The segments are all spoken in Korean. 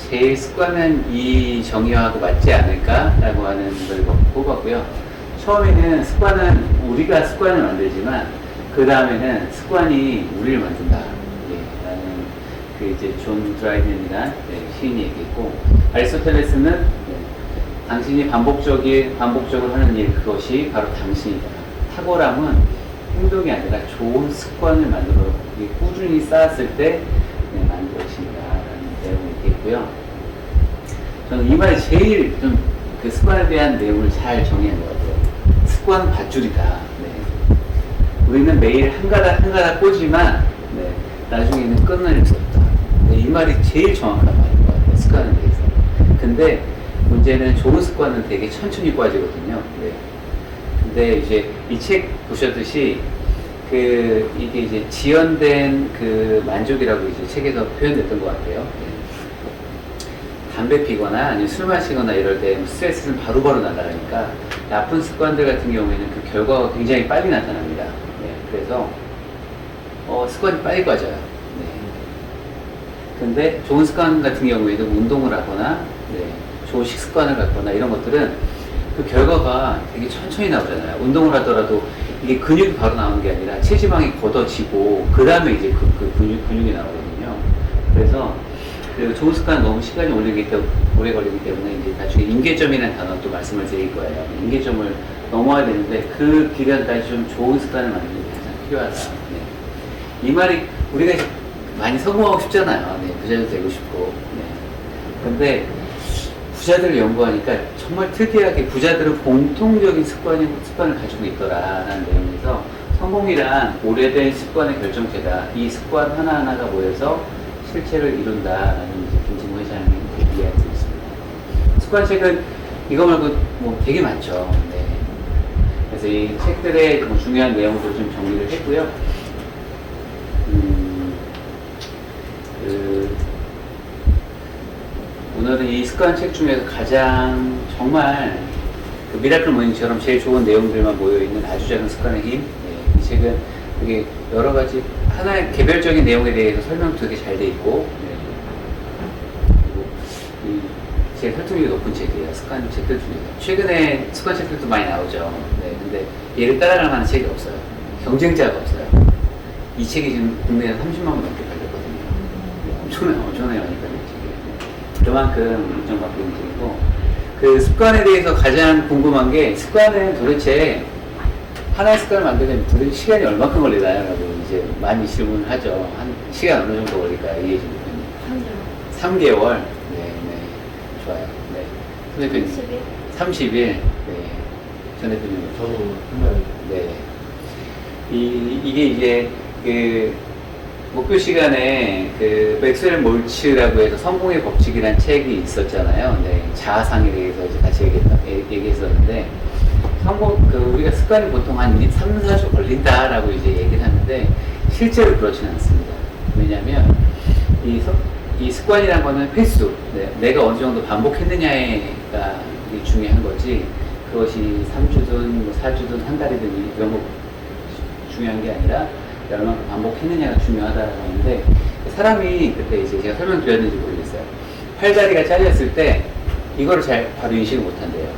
제일 습관은 이 정의하고 맞지 않을까라고 하는 걸 뽑았고요. 처음에는 습관은 우리가 습관을 만들지만 그 다음에는 습관이 우리를 만든다. 예, 라는 그 이제 존 드라이덴이라는 시인이 얘기했고, 아리스토텔레스는 당신이 반복적으로 하는 일, 그것이 바로 당신이다. 탁월함은 행동이 아니라 좋은 습관을 만들어 꾸준히 쌓았을 때 만들어진다라는 내용을 얘기했고요. 저는 이 말이 제일 좀 그 습관에 대한 내용을 잘 정의한 것 같아요. 습관은 밧줄이다. 네. 우리는 매일 한 가닥 꽂지만 나중에는 끊어낼 수 없다. 이 말이 제일 정확한 말인 것 같아요. 습관에 대해서. 근데 문제는 좋은 습관은 되게 천천히 빠지거든요. 네. 근데 이제 이 책 보셨듯이 이게 이제 지연된 그 만족이라고 이제 책에서 표현됐던 것 같아요. 네. 담배 피거나 아니면 술 마시거나 이럴 때 스트레스는 바로바로 나타나니까 나쁜 습관들 같은 경우에는 그 결과가 굉장히 빨리 나타납니다. 네. 그래서 습관이 빨리 빠져요. 네. 근데 좋은 습관 같은 경우에도 운동을 하거나 좋은 식습관을 갖거나 이런 것들은 그 결과가 되게 천천히 나오잖아요. 운동을 하더라도 이게 근육이 바로 나오는 게 아니라 체지방이 걷어지고 그 다음에 이제 근육이 나오거든요. 그래서 그 좋은 습관은 너무 시간이 오래 걸리기 때문에 이제 나중에 임계점이라는 단어 또 말씀을 드릴 거예요. 임계점을 넘어야 되는데 그 기간까지 좀 좋은 습관을 만드는 게 가장 필요하다. 네. 이 말이 우리가 많이 성공하고 싶잖아요. 네. 부자도 되고 싶고. 네. 근데 부자들을 연구하니까 정말 특이하게 부자들은 공통적인 습관을 가지고 있더라라는 내용에서 성공이란 오래된 습관의 결정체다. 이 습관 하나하나가 모여서 실체를 이룬다라는 이제 김진모 회장의 이야기가 있습니다. 습관책은 이거 말고 뭐 되게 많죠. 네. 그래서 이 책들의 뭐 중요한 내용도 좀 정리를 했고요. 오늘은 이 습관책 중에서 가장 정말 그 미라클 모닝처럼 제일 좋은 내용들만 모여있는 아주 작은 습관의 힘. 이 책은 되게 여러 가지 하나의 개별적인 내용에 대해서 설명도 되게 잘 돼 있고, 그리고 제일 설득력이 높은 책이에요. 습관 책들 중에서. 최근에 습관 책들도 많이 나오죠. 근데 얘를 따라갈 만한 책이 없어요. 경쟁자가 없어요. 이 책이 지금 국내에서 30만 원 넘게 팔렸거든요. 엄청나게 많이 팔린 책이에요. 그만큼 인정받고 있는 책이고, 그 습관에 대해서 가장 궁금한 게, 습관은 도대체 하나의 습관을 만들려면 도대체 시간이 얼마큼 걸리나요? 라고 이제 많이 질문을 하죠. 한 시간 어느 정도 걸릴까요? 이해해 주면. 3개월. 네. 좋아요. 네. 전 대표님. 30일. 네. 전 대표님. 저도 정말. 네. 이게 이제 그 목표 시간에 그 맥스웰 몰츠라고 해서 성공의 법칙이라는 책이 있었잖아요. 네. 자아상에 대해서 이제 같이 얘기했었는데, 우리가 습관이 보통 한 3, 4주 걸린다라고 이제 얘기를 하는데, 실제로 그렇지는 않습니다. 왜냐면, 이 습관이라는 거는 횟수, 내가 어느 정도 반복했느냐가 중요한 거지, 그것이 3주든 뭐 4주든 한 달이든 이런 거 중요한 게 아니라, 얼마큼 반복했느냐가 중요하다라고 하는데, 사람이 그때 이제 제가 설명드렸는지 모르겠어요. 팔다리가 잘렸을 때, 이거를 바로 인식을 못 한대요.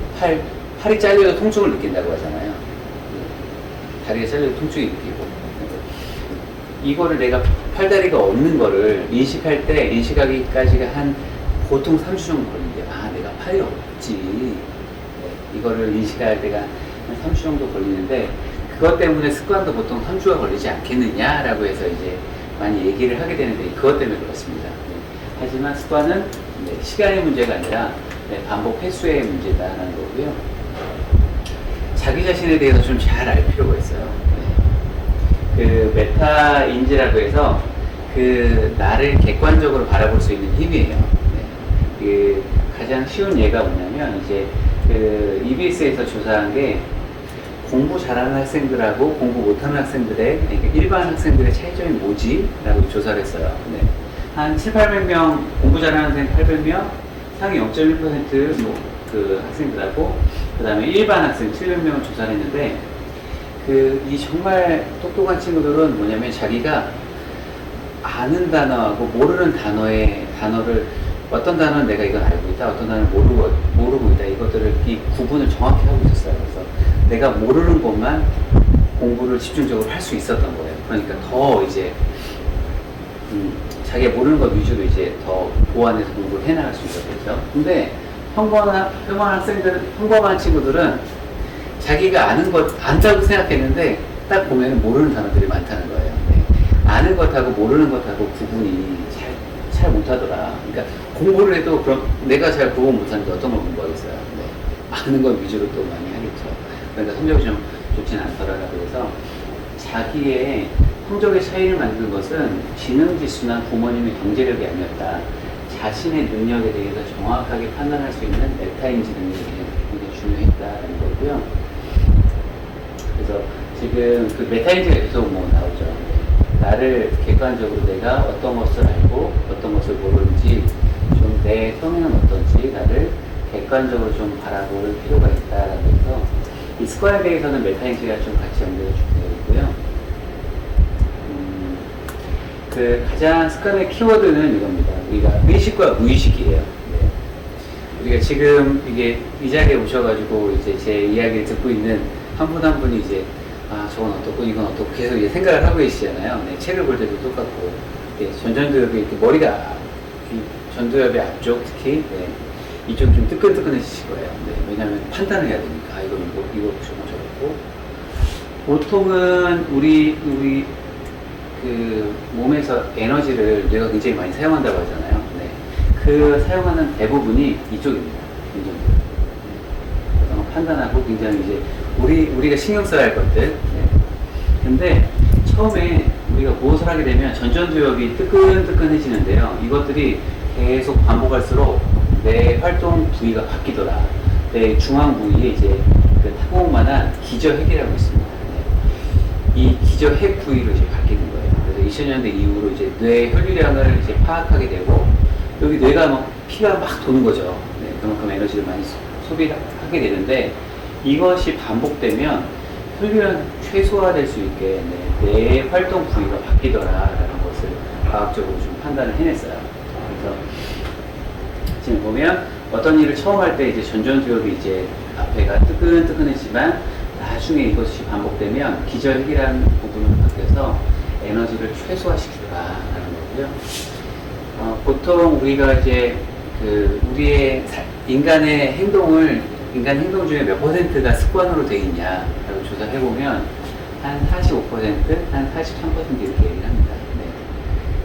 팔이 잘려도 통증을 느낀다고 하잖아요. 다리가 잘려도 통증이 느끼고. 이거를 내가 팔다리가 없는 거를 인식하기까지가 한 보통 3주 정도 걸린대요. 내가 팔이 없지. 이거를 인식할 때가 한 3주 정도 걸리는데, 그것 때문에 습관도 보통 3주가 걸리지 않겠느냐라고 해서 이제 많이 얘기를 하게 되는데, 그것 때문에 그렇습니다. 하지만 습관은 시간의 문제가 아니라 반복 횟수의 문제다라는 거고요. 자기 자신에 대해서 좀 잘 알 필요가 있어요. 그 메타인지라고 해서 그 나를 객관적으로 바라볼 수 있는 힘이에요. 그 가장 쉬운 예가 뭐냐면, 이제 그 EBS에서 조사한 게, 공부 잘하는 학생들하고 공부 못하는 학생들의, 일반 학생들의 차이점이 뭐지? 라고 조사를 했어요. 한 700~800명, 공부 잘하는 학생 800명, 상위 0.1% 그 학생들하고, 그 다음에 일반 학생 700명을 조사를 했는데, 이 정말 똑똑한 친구들은 뭐냐면, 자기가 아는 단어하고 모르는 단어를 어떤 단어는 내가 이건 알고 있다, 어떤 단어는 모르고 있다. 이것들을 이 구분을 정확히 하고 있었어요. 그래서 내가 모르는 것만 공부를 집중적으로 할 수 있었던 거예요. 그러니까 더 이제 자기가 모르는 것 위주로 이제 더 보완해서 공부를 해나갈 수 있었겠죠. 근데 평범한 학생들, 평범한 친구들은 자기가 아는 것 안다고 생각했는데 딱 보면 모르는 단어들이 많다는 거예요. 네. 아는 것하고 모르는 것하고 구분이 잘 못하더라. 그러니까 공부를 해도 그럼 내가 잘 구분 못하는데 어떤 걸 공부하겠어요. 네. 아는 것 위주로 또 많이 하겠죠. 그러니까 성적이 좀 좋지는 않더라. 그래서 자기의 성적의 차이를 만든 것은 지능지수나 부모님의 경제력이 아니었다. 자신의 능력에 대해서 정확하게 판단할 수 있는 메타인지 능력이 굉장히 중요했다는 거고요. 그래서 지금 그 메타인지가 계속 뭐 나오죠. 나를 객관적으로 내가 어떤 것을 알고 어떤 것을 모르는지, 좀 내 성향은 어떤지 나를 객관적으로 좀 바라볼 필요가 있다라고 해서 이 습관에 대해서는 메타인지가 좀 같이 연결해 주되어 있고요. 그 가장 습관의 키워드는 이겁니다. 우리가 의식과 무의식이에요. 네. 우리가 지금 이게 이 자리에 오셔가지고 이제 제 이야기를 듣고 있는 한 분 한 분이 이제 저건 어떻고 이건 어떻고 계속 이제 생각을 하고 계시잖아요. 네, 책을 볼 때도 똑같고, 네, 전두엽이 이렇게 머리가 전두엽의 앞쪽 특히 이쪽이 좀 뜨끈뜨끈해지실 거예요. 네, 왜냐하면 판단을 해야 되니까 이거 저거 보통은 우리 그 몸에서 에너지를 뇌가 굉장히 많이 사용한다고 하잖아요. 네, 그 사용하는 대부분이 이쪽입니다. 판단하고 굉장히 이제 우리가 신경 써야 할 것들. 네. 근데 처음에 우리가 무엇을 하게 되면 전전두엽이 뜨끈뜨끈해지는데요. 이것들이 계속 반복할수록 내 활동 부위가 바뀌더라. 내 중앙 부위에 이제 그 타공만한 기저핵이라고 있습니다. 네. 이 기저핵 부위로 이제 바뀌는 거예요. 그래서 2000년대 이후로 이제 뇌 혈류량을 이제 파악하게 되고, 여기 뇌가 막 피가 막 도는 거죠. 네. 그만큼 에너지를 많이 소비하게 되는데, 이것이 반복되면 혈류量최소화될 수 있게 내 활동 부위가 바뀌더라라는 것을 과학적으로 좀 판단을 해냈어요. 그래서 지금 보면 어떤 일을 처음 할 때 이제 전전두엽이 이제 앞에가 뜨끈뜨끈해지만 나중에 이것이 반복되면 기저핵이라는 부분으로 바뀌어서 에너지를 최소화시키더라라는 거고요. 보통 우리가 이제 우리의 인간의 인간 행동 중에 몇 퍼센트가 습관으로 되어 있냐라고 조사를 해보면 한 45%, 한 43% 이렇게 얘기를 합니다. 네.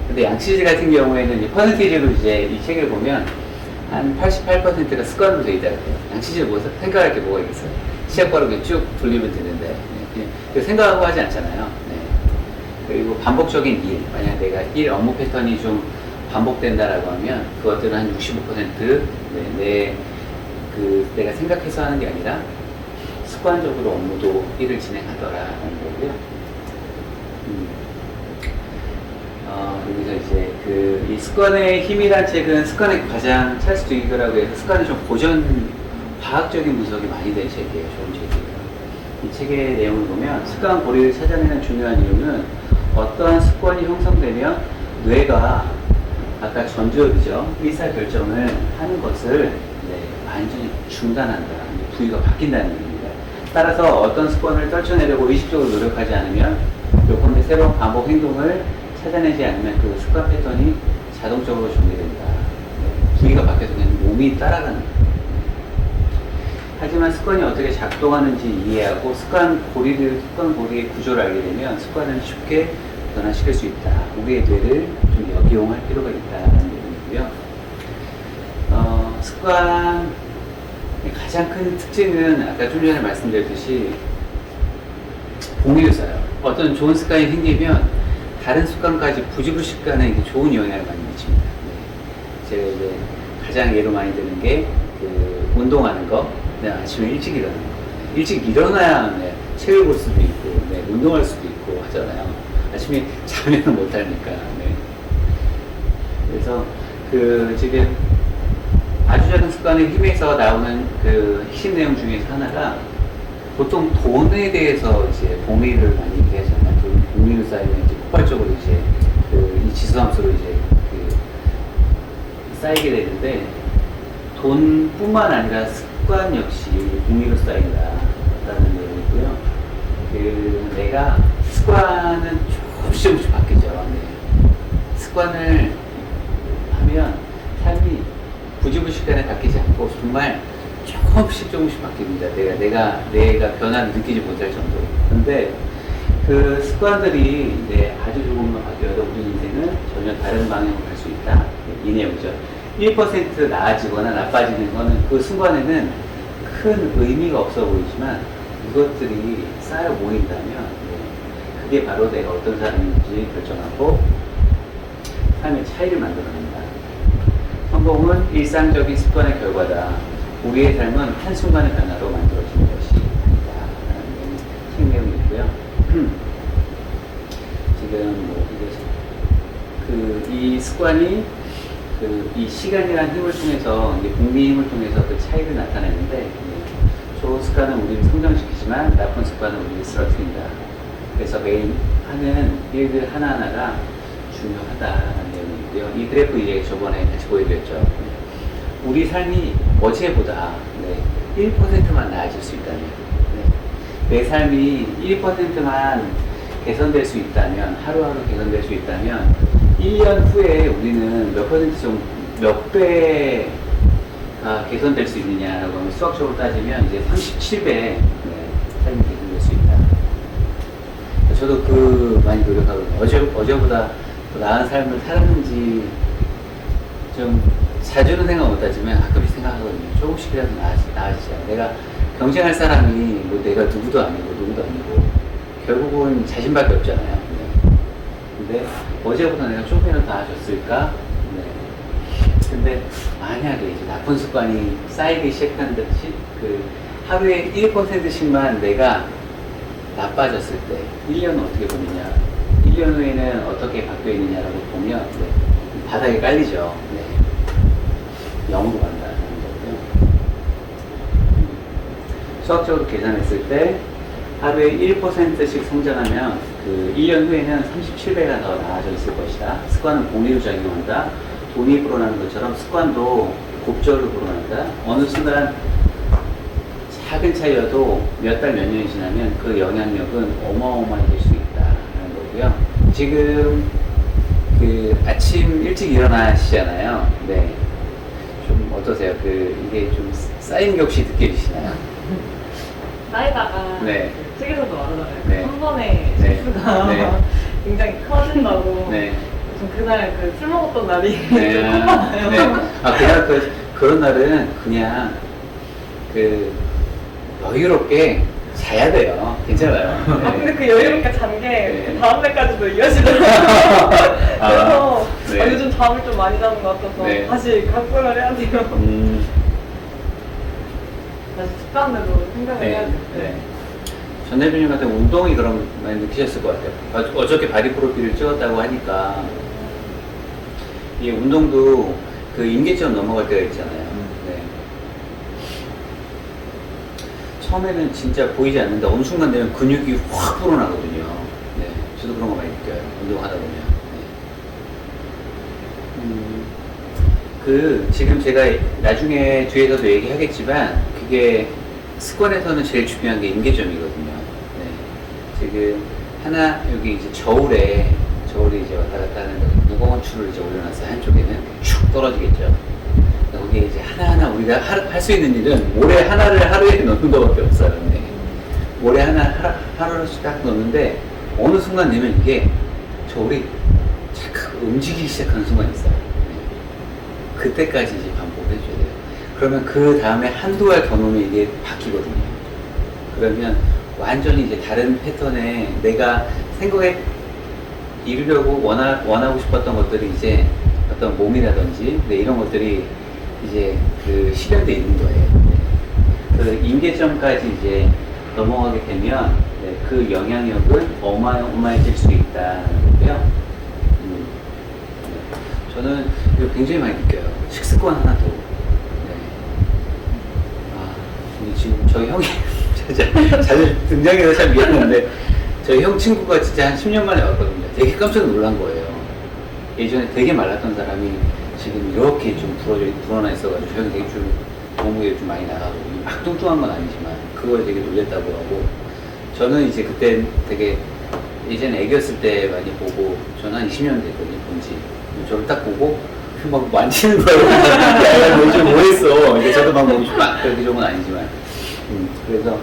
근데 양치질 같은 경우에는 이 퍼센티지로 이제 이 책을 보면 한 88%가 습관으로 되어 있다고 해요. 양치질 뭐 생각할 게 뭐가 있겠어요? 치약 바르고 쭉 돌리면 되는데, 네. 그냥 생각하고 하지 않잖아요. 네. 그리고 반복적인 일, 만약 내가 일 업무 패턴이 좀 반복된다라고 하면 그것들은 한 65% 내가 생각해서 하는 게 아니라 습관적으로 업무도 일을 진행하더라라는 거고요. 여기서 이제 이 습관의 힘이란 책은 습관의 가장 찰스 두이거라고 해서 습관의 좀 고전 과학적인 분석이 많이 된 책이에요. 좋은 책이에요. 이 책의 내용을 보면 습관 고리를 찾아내는 중요한 이유는 어떠한 습관이 형성되면 뇌가 아까 전두엽이죠. 의사결정을 하는 것을 완전히 중단한다. 부위가 바뀐다는 얘기입니다. 따라서 어떤 습관을 떨쳐내려고 의식적으로 노력하지 않으면, 요컨대 새로운 반복 행동을 찾아내지 않으면 그 습관 패턴이 자동적으로 전개된다. 부위가 바뀌어서 그냥 몸이 따라가는 거예요. 하지만 습관이 어떻게 작동하는지 이해하고 습관 고리의 구조를 알게 되면 습관을 쉽게 변화시킬 수 있다. 우리의 뇌를 좀 역이용할 필요가 있다는 얘기고요. 습관의 가장 큰 특징은 아까 좀 전에 말씀드렸듯이 동일서요. 어떤 좋은 습관이 생기면 다른 습관까지 부지불식간에 좋은 영향을 많이 미칩니다. 네. 제가 이제 가장 예로 많이 드는 게 운동하는 거. 아침에 일찍 일어나는 거. 일찍 일어나야 책을 볼 수도 있고, 운동할 수도 있고 하잖아요. 아침에 자면 못하니까. 네. 그래서 지금 아주 작은 습관의 힘에서 나오는 핵심 내용 중에서 하나가, 보통 돈에 대해서 이제 복리를 많이 얘기하잖아요. 복리를 쌓이면 이제 폭발적으로 이제 이 지수함수로 이제 쌓이게 되는데 돈뿐만 아니라 습관 역시 복리로 쌓인다라는 내용이고요. 내가 습관은 조금씩 바뀌죠. 네. 습관을 하면 삶이 부지불식간에 바뀌지 않고 정말 조금씩 바뀝니다. 내가 변화를 느끼지 못할 정도로. 근데 그 습관들이 아주 조금만 바뀌어도 우리 인생은 전혀 다른 방향으로 갈 수 있다. 이 내용이죠. 1% 나아지거나 나빠지는 거는 그 순간에는 큰 의미가 없어 보이지만 이것들이 쌓여 모인다면 그게 바로 내가 어떤 사람인지 결정하고 삶의 차이를 만들어낸다. 성공은 일상적인 습관의 결과다. 우리의 삶은 한순간의 변화로 만들어지는 것이 아니다. 라는 책내용이고요. 지금 이 습관이 이 시간이라는 힘을 통해서 복리 힘을 통해서 그 차이를 나타내는데 좋은 습관은 우리를 성장시키지만 나쁜 습관은 우리를 쓰러뜨린다. 그래서 매일 하는 일들 하나하나가 중요하다는 내용이고요. 이 그래프 이제 저번에 같이 보여드렸죠. 우리 삶이 어제보다 1%만 나아질 수 있다면, 내 삶이 1%만 개선될 수 있다면, 하루하루 개선될 수 있다면 1년 후에 우리는 몇 배가 개선될 수 있느냐라고 하면 수학적으로 따지면 이제 37배 삶이 개선될 수 있다. 저도 많이 노력하거든요. 어제보다 더 나은 삶을 살았는지 좀 자주는 생각 못하지만 가끔씩 생각하거든요. 조금씩이라도 나아지자. 내가 경쟁할 사람이 내가 누구도 아니고 결국은 자신밖에 없잖아요. 근데 어제보다 내가 조금이라도 나아졌을까? 근데 만약에 이제 나쁜 습관이 쌓이기 시작한 듯이 하루에 1%씩만 내가 나빠졌을 때 1년은 어떻게 보느냐, 1년 후에는 어떻게 바뀌어 있느냐라고 보면 바닥에 깔리죠. 영으로 간다는 거고요. 수학적으로 계산했을 때 하루에 1%씩 성장하면 1년 후에는 37배가 더 나아져 있을 것이다. 습관은 복리로 작용한다. 돈이 불어나는 것처럼 습관도 곱절로 불어난다. 어느 순간 작은 차이여도 몇 달, 몇 년이 지나면 그 영향력은 어마어마해질 수 있다는 거고요. 지금 아침 일찍 일어나시잖아요. 네. 좀 어떠세요? 이게 좀 쌓인 게 혹시 느껴지시나요? 쌓이다가 책에서도 말하잖아요. 한 번에 실수가 굉장히 커진다고. 좀 그날 술 먹었던 날이 좀 컸잖아요. 그냥 그런 날은 그냥 여유롭게 자야 돼요. 괜찮아요. 근데 그 여유롭게 잔 게 다음 날까지도 이어지더라고요. 그래서 요즘 잠을 좀 많이 자는 것 같아서 다시 각성을 해야 돼요. 다시 습관으로 생각을 해야 돼요. 전 대표님 같은 운동이 그럼 많이 느끼셨을 것 같아요. 어저께 바디 프로필을 찍었다고 하니까 이 운동도 임계점 넘어갈 때가 있잖아요. 처음에는 진짜 보이지 않는데 어느 순간 되면 근육이 확 불어나거든요. 저도 그런 거 많이 느껴요. 운동하다 보면. 지금 제가 나중에 뒤에서도 얘기하겠지만 그게 습관에서는 제일 중요한 게 임계점이거든요. 지금 여기 이제 저울이 이제 왔다 갔다 하는 무거운 추를 이제 올려놨어요. 한쪽에는 축 떨어지겠죠. 거기에 이제 하나하나 우리가 할 수 있는 일은 모래 하나를 하루에 넣는 것밖에 없어요. 모래 하루를 딱 넣는데 어느 순간 되면 이게 저울이 착 움직이기 시작하는 순간이 있어요. 그때까지 이제 반복을 해줘야 돼요. 그러면 그 다음에 한두 알 더 놓으면 이게 바뀌거든요. 그러면 완전히 이제 다른 패턴에 내가 생각에 이루려고 원하고 싶었던 것들이 이제 어떤 몸이라든지 이런 것들이 이제 실현되어 있는 거예요. 임계점까지 이제 넘어가게 되면 그 영향력은 어마어마해질 수 있다는 거고요. 저는 이거 굉장히 많이 느껴요. 식습관 하나도. 지금 저희 형이 자주 등장해서 참 미안한데 저희 형 친구가 진짜 한 10년 만에 왔거든요. 되게 깜짝 놀란 거예요. 예전에 되게 말랐던 사람이 지금 이렇게 좀 불어나 있어가지고 저는 되게 좀 몸무게 좀 많이 나가고 막 뚱뚱한 건 아니지만 그거에 되게 놀랬다고 하고 저는 이제 그때 되게 예전에 애기였을 때 많이 보고 저는 한 20년 됐거든요 본지 저를 딱 보고 막 만지는 거예요. 약간 요즘 뭐했어. 이게 저도 막 몸이 막 그렇게 좋은 건 아니지만 그래서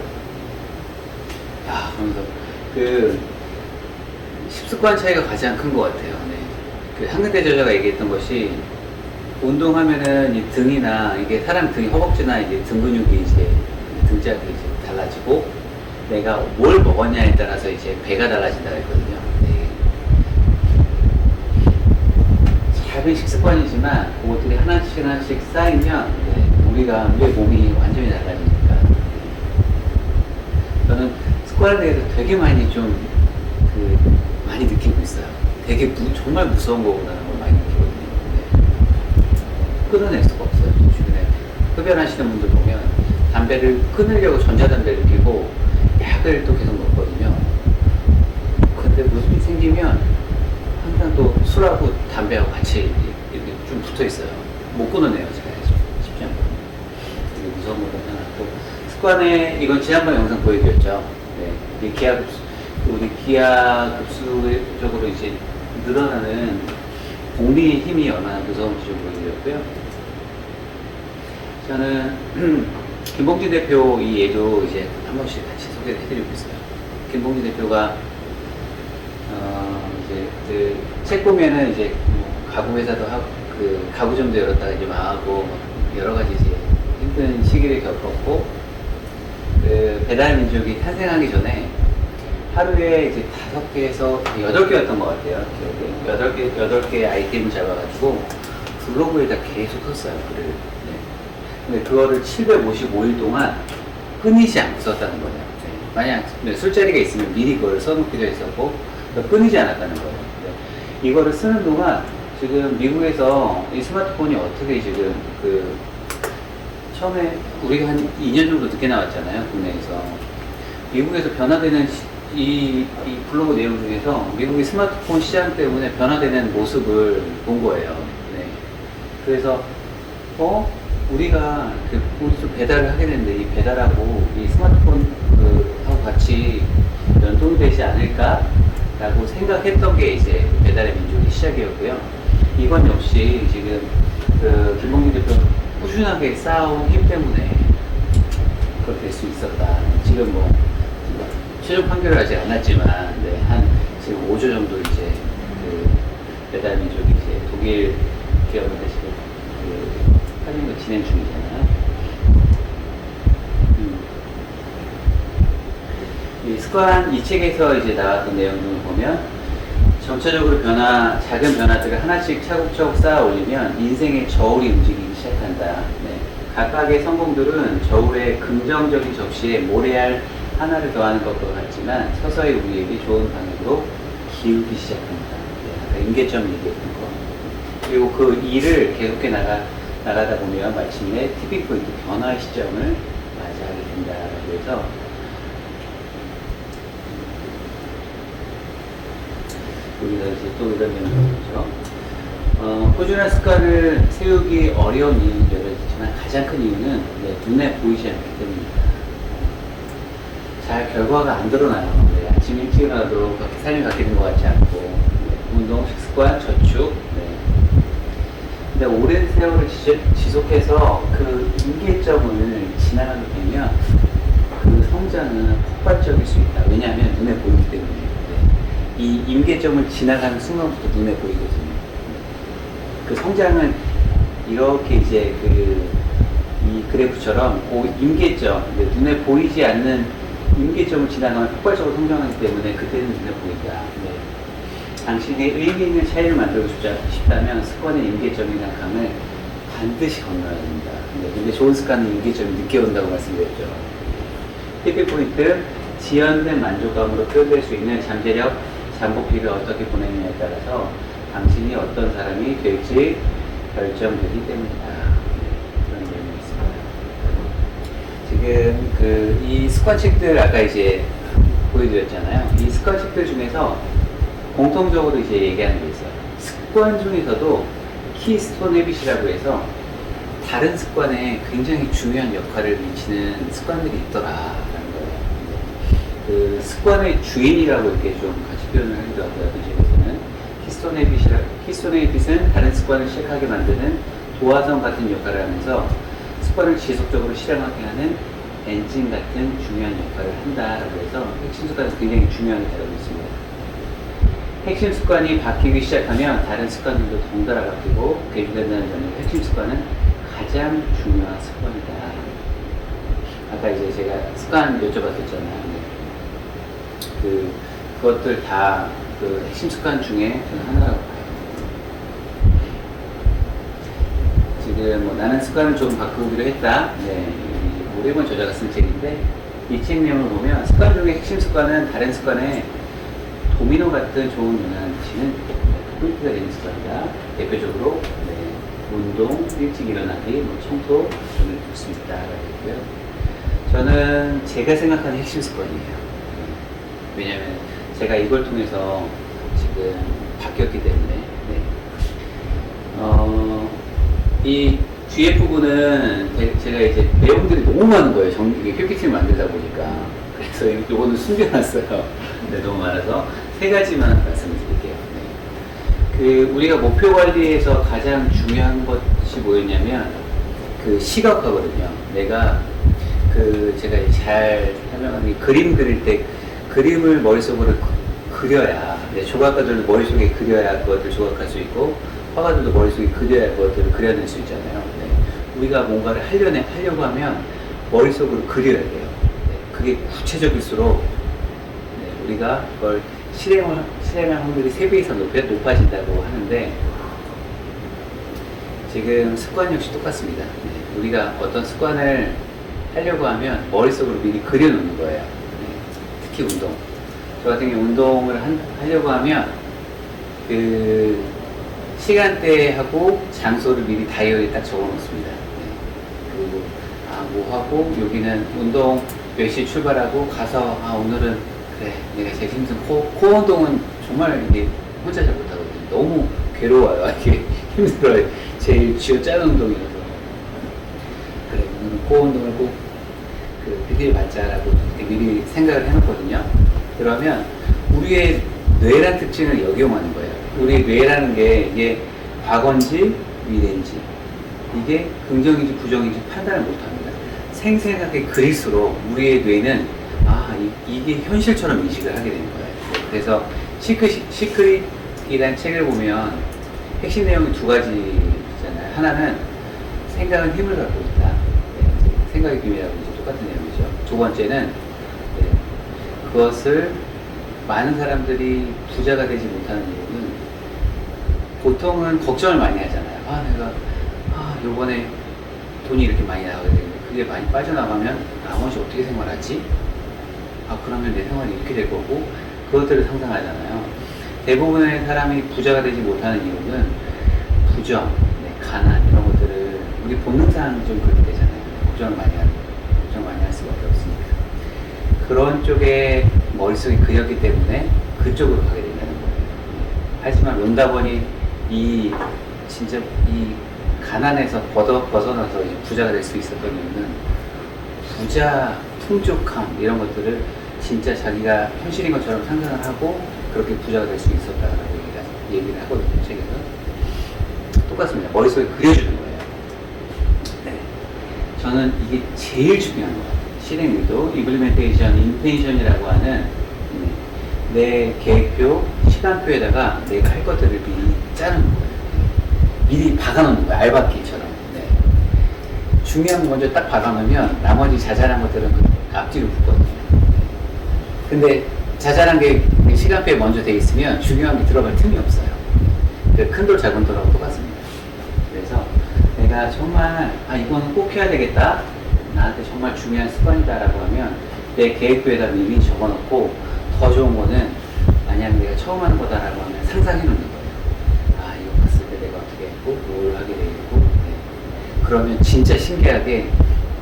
야 하면서 그 식습관 차이가 가장 큰 것 같아요. 네. 그 한근대 저자가 얘기했던 것이 운동하면은 이 등이나 이게 사람 등이 허벅지나 이제 등 근육이 이제 등짝이 이제 달라지고 내가 뭘 먹었냐에 따라서 이제 배가 달라진다 했거든요. 네. 작은 식습관이지만 그것들이 하나씩 하나씩 쌓이면 네. 우리의 몸이 완전히 달라지니까 저는 습관에 대해서 되게 많이 좀 많이 느끼고 있어요. 되게 정말 무서운 거구나라는 걸 많이 느끼거든요. 네. 끊어낼 수가 없어요. 주변에 흡연하시는 분들 보면 담배를 끊으려고 전자담배를 피고 약을 또 계속 먹거든요. 근데 무슨 일이 생기면 항상 또 술하고 담배하고 같이 이렇게 좀 붙어 있어요. 못 끊어내요. 제가 쉽지 않거든요. 되게 무서운 거가 하나 또 습관에 이건 지난번 영상 보여드렸죠. 네. 우리 기하급수적으로 이제 늘어나는 복리의 힘이 얼마나 무서운지 좀 보여드렸고요. 저는 김봉진 대표 이 얘도 이제 한 번씩 같이 소개를 해드리고 있어요. 김봉진 대표가 이제 그 책 보면은 이제 뭐 가구 회사도 하고 그 가구점도 열었다가 이제 망하고 여러 가지 이제 힘든 시기를 겪었고 그 배달 민족이 탄생하기 전에 하루에 이제 5개에서 8개였던 것 같아요. 기억에 8개 아이템을 잡아가지고 블로그에다 계속 썼어요. 글을. 네. 근데 그거를 755일 동안 끊이지 않고 썼다는 거예요. 네. 만약 술자리가 있으면 미리 그걸 써놓기도 했었고 끊이지 않았다는 거예요. 네. 이거를 쓰는 동안 지금 미국에서 이 스마트폰이 어떻게 지금 처음에 우리가 한 2년 정도 늦게 나왔잖아요. 국내에서. 미국에서 변화되는 이 블로그 내용 중에서 미국의 스마트폰 시장 때문에 변화되는 모습을 본 거예요. 네. 그래서 우리가 우리 좀 배달을 하게 되는데 이 배달하고 이 스마트폰 하고 같이 연동이 되지 않을까라고 생각했던 게 이제 배달의 민족의 시작이었고요. 이건 역시 지금 김봉진 대표 꾸준하게 쌓아온 힘 때문에 그렇게 될 수 있었다. 지금 뭐 최종 판결을 하지 않았지만 네, 한 지금 5조 정도 이제 배달 민족이 이제 독일 기업한테 지금 하는 거 진행 중이잖아요. 이 습관 이 책에서 이제 나왔던 내용을 보면 전체적으로 작은 변화들을 하나씩 차곡차곡 쌓아 올리면 인생의 저울이 움직이기 시작한다. 네. 각각의 성공들은 저울의 긍정적인 접시에 모래알 하나를 더하는 것과 같지만 서서히 우리에게 좋은 방향으로 기울기 시작합니다. 네, 아까 임계점 얘기했던 거. 그리고 그 일을 계속해 나가다 보면 마침내 티핑 포인트 변화의 시점을 맞이하게 된다라고 해서 우리가 이제 또 이런 면도 보죠. 꾸준한 습관을 세우기 어려운 이유는 여러 가지지만 가장 큰 이유는 눈에 보이지 않기 때문입니다. 잘 결과가 안 드러나요. 네, 아침 일찍 일어나도 그렇게 삶이 바뀌는 것 같지 않고 네, 운동, 식습관, 저축 네. 근데 오랜 세월을 지속해서 그 임계점을 지나가게 되면 그 성장은 폭발적일 수 있다. 왜냐하면 눈에 보이기 때문에 네. 이 임계점을 지나가는 순간부터 눈에 보이거든요. 그 성장은 이렇게 이제 이 그래프처럼 그 임계점, 눈에 보이지 않는 임계점을 지나가면 폭발적으로 성장하기 때문에 그때는 눈에 보인다. 네. 당신이 의미 있는 차이를 만들고 싶다면 습관의 임계점이나 강을 반드시 건너야 됩니다. 네. 근데 좋은 습관은 임계점이 늦게 온다고 말씀드렸죠. 티핑 포인트, 지연된 만족감으로 표현될 수 있는 잠재력, 잠복기를 어떻게 보내느냐에 따라서 당신이 어떤 사람이 될지 결정되기 때문이다. 그런 내용이 있습니다. 지금 이 습관책들 아까 이제 보여드렸잖아요. 이 습관책들 중에서 공통적으로 이제 얘기하는 게 있어요. 습관 중에서도 키스톤 헤빗이라고 해서 다른 습관에 굉장히 중요한 역할을 미치는 습관들이 있더라라는 거예요. 그 습관의 주인이라고 이렇게 좀 같이 표현을 하기도 하고요. 그중에서는 키스톤 헤빗은 다른 습관을 시작하게 만드는 도화선 같은 역할을 하면서 습관을 지속적으로 실행하게 하는 엔진 같은 중요한 역할을 한다라고 해서 핵심 습관에서 굉장히 중요하게 다루고 있습니다. 핵심 습관이 바뀌기 시작하면 다른 습관들도 덩달아 바뀌고 개조된다는 점에서 핵심 습관은 가장 중요한 습관이다. 아까 이제 제가 습관 여쭤봤었잖아요. 그것들 다 그 핵심 습관 중에 저는 하나라고 봐요. 지금 뭐 나는 습관을 좀 바꾸기로 했다. 네, 오래본 저자가 쓴 책인데 이 책 내용을 보면 습관 중에 핵심 습관은 다른 습관에 도미노 같은 좋은 영향을 미치는 포인트가 되는 습관이다. 대표적으로 운동, 일찍 일어나기, 뭐 청소 등을 줄 수 있다라고 했고요. 저는 제가 생각하는 핵심 습관이에요. 왜냐하면 제가 이걸 통해서 지금 바뀌었기 때문에. 이 뒤에 부분은 제가 이제 내용들이 너무 많은 거예요. PPT를 만들다 보니까. 그래서 이거는 숨겨놨어요. 네, 너무 많아서 세 가지만 말씀을 드릴게요. 우리가 목표 관리에서 가장 중요한 것이 뭐였냐면 그 시각화거든요. 내가 제가 잘 설명하는 게 그림 그릴 때 그림을 머릿속으로 그려야 조각가들도 머릿속에 그려야 그것들 조각할 수 있고 화가들도 머릿속에 그려야 그것들을 그려낼 수 있잖아요. 우리가 뭔가를 하려고 하면 머릿속으로 그려야 돼요. 그게 구체적일수록 우리가 그걸 실행할 확률이 3배 이상 높아진다고 하는데 지금 습관 역시 똑같습니다. 우리가 어떤 습관을 하려고 하면 머릿속으로 미리 그려놓는 거예요. 특히 운동. 저 같은 경우 운동을 하려고 하면 그 시간대하고 장소를 미리 다이어리에 딱 적어놓습니다. 그리고 뭐 하고 여기는 운동 몇 시에 출발하고 가서 오늘은 그래 내가 제일 힘든 코 운동은 정말 이게 혼자 잘 못하거든요. 너무 괴로워요. 이게 힘들어요. 제일 쥐어짜는 운동이라서 그래 오늘은 코 운동을 꼭 PT를 받자라고 미리 생각을 해놓거든요. 그러면 우리의 뇌란 특징을 역용하는 거예요. 우리의 뇌라는 게 이게 과거인지 미래인지 이게 긍정인지 부정인지 판단을 못합니다. 생생하게 그릴수록 우리의 뇌는 이게 현실처럼 인식을 하게 되는 거예요. 그래서 시크릿이라는 책을 보면 핵심 내용이 2가지잖아요. 하나는 생각은 힘을 갖고 있다. 생각의 비밀하고 똑같은 내용이죠. 2번째는 그것을 많은 사람들이 부자가 되지 못하는 이유는 보통은 걱정을 많이 하잖아요. 내가 요번에 돈이 이렇게 많이 나가게 되는데 그게 많이 빠져나가면 나머지 어떻게 생활하지? 그러면 내 생활이 이렇게 될 거고 그것들을 상상하잖아요. 대부분의 사람이 부자가 되지 못하는 이유는 부정, 가난 이런 것들을 우리 본능상 좀 그렇게 되잖아요. 걱정 많이 할 수밖에 없으니까. 그런 쪽에 머릿속에 그렸기 때문에 그쪽으로 가게 된다는 거예요. 하지만 론다번이 진짜 이 가난에서 벗어나서 이제 부자가 될 수 있었던 이유는 부자, 풍족함 이런 것들을 진짜 자기가 현실인 것처럼 상상을 하고 그렇게 부자가 될 수 있었다라고 얘기를 하거든요. 책에서 똑같습니다. 머릿속에 그려주는 거예요. 저는 이게 제일 중요한 것 같아요. 실행 의도, implementation, intention이라고 하는 내 계획표, 시간표에다가 내가 할 것들을 미리 짜는 거예요. 미리 박아놓는 거예요. 알바끼처럼. 중요한 거 먼저 딱 박아놓으면 나머지 자잘한 것들은 앞뒤로 붙거든요. 근데 자잘한 게 시간표에 먼저 돼 있으면 중요한 게 들어갈 틈이 없어요. 큰 돌 작은 돌하고 똑같습니다. 그래서 내가 정말 이거는 꼭 해야 되겠다. 나한테 정말 중요한 습관이다라고 하면 내 계획표에다 미리 적어놓고 더 좋은 거는 만약 내가 처음 하는 거다라고 하면 상상해 놓는 거예요. 이거 봤을 때 내가 어떻게 했고 뭘 하게 되고 그러면 진짜 신기하게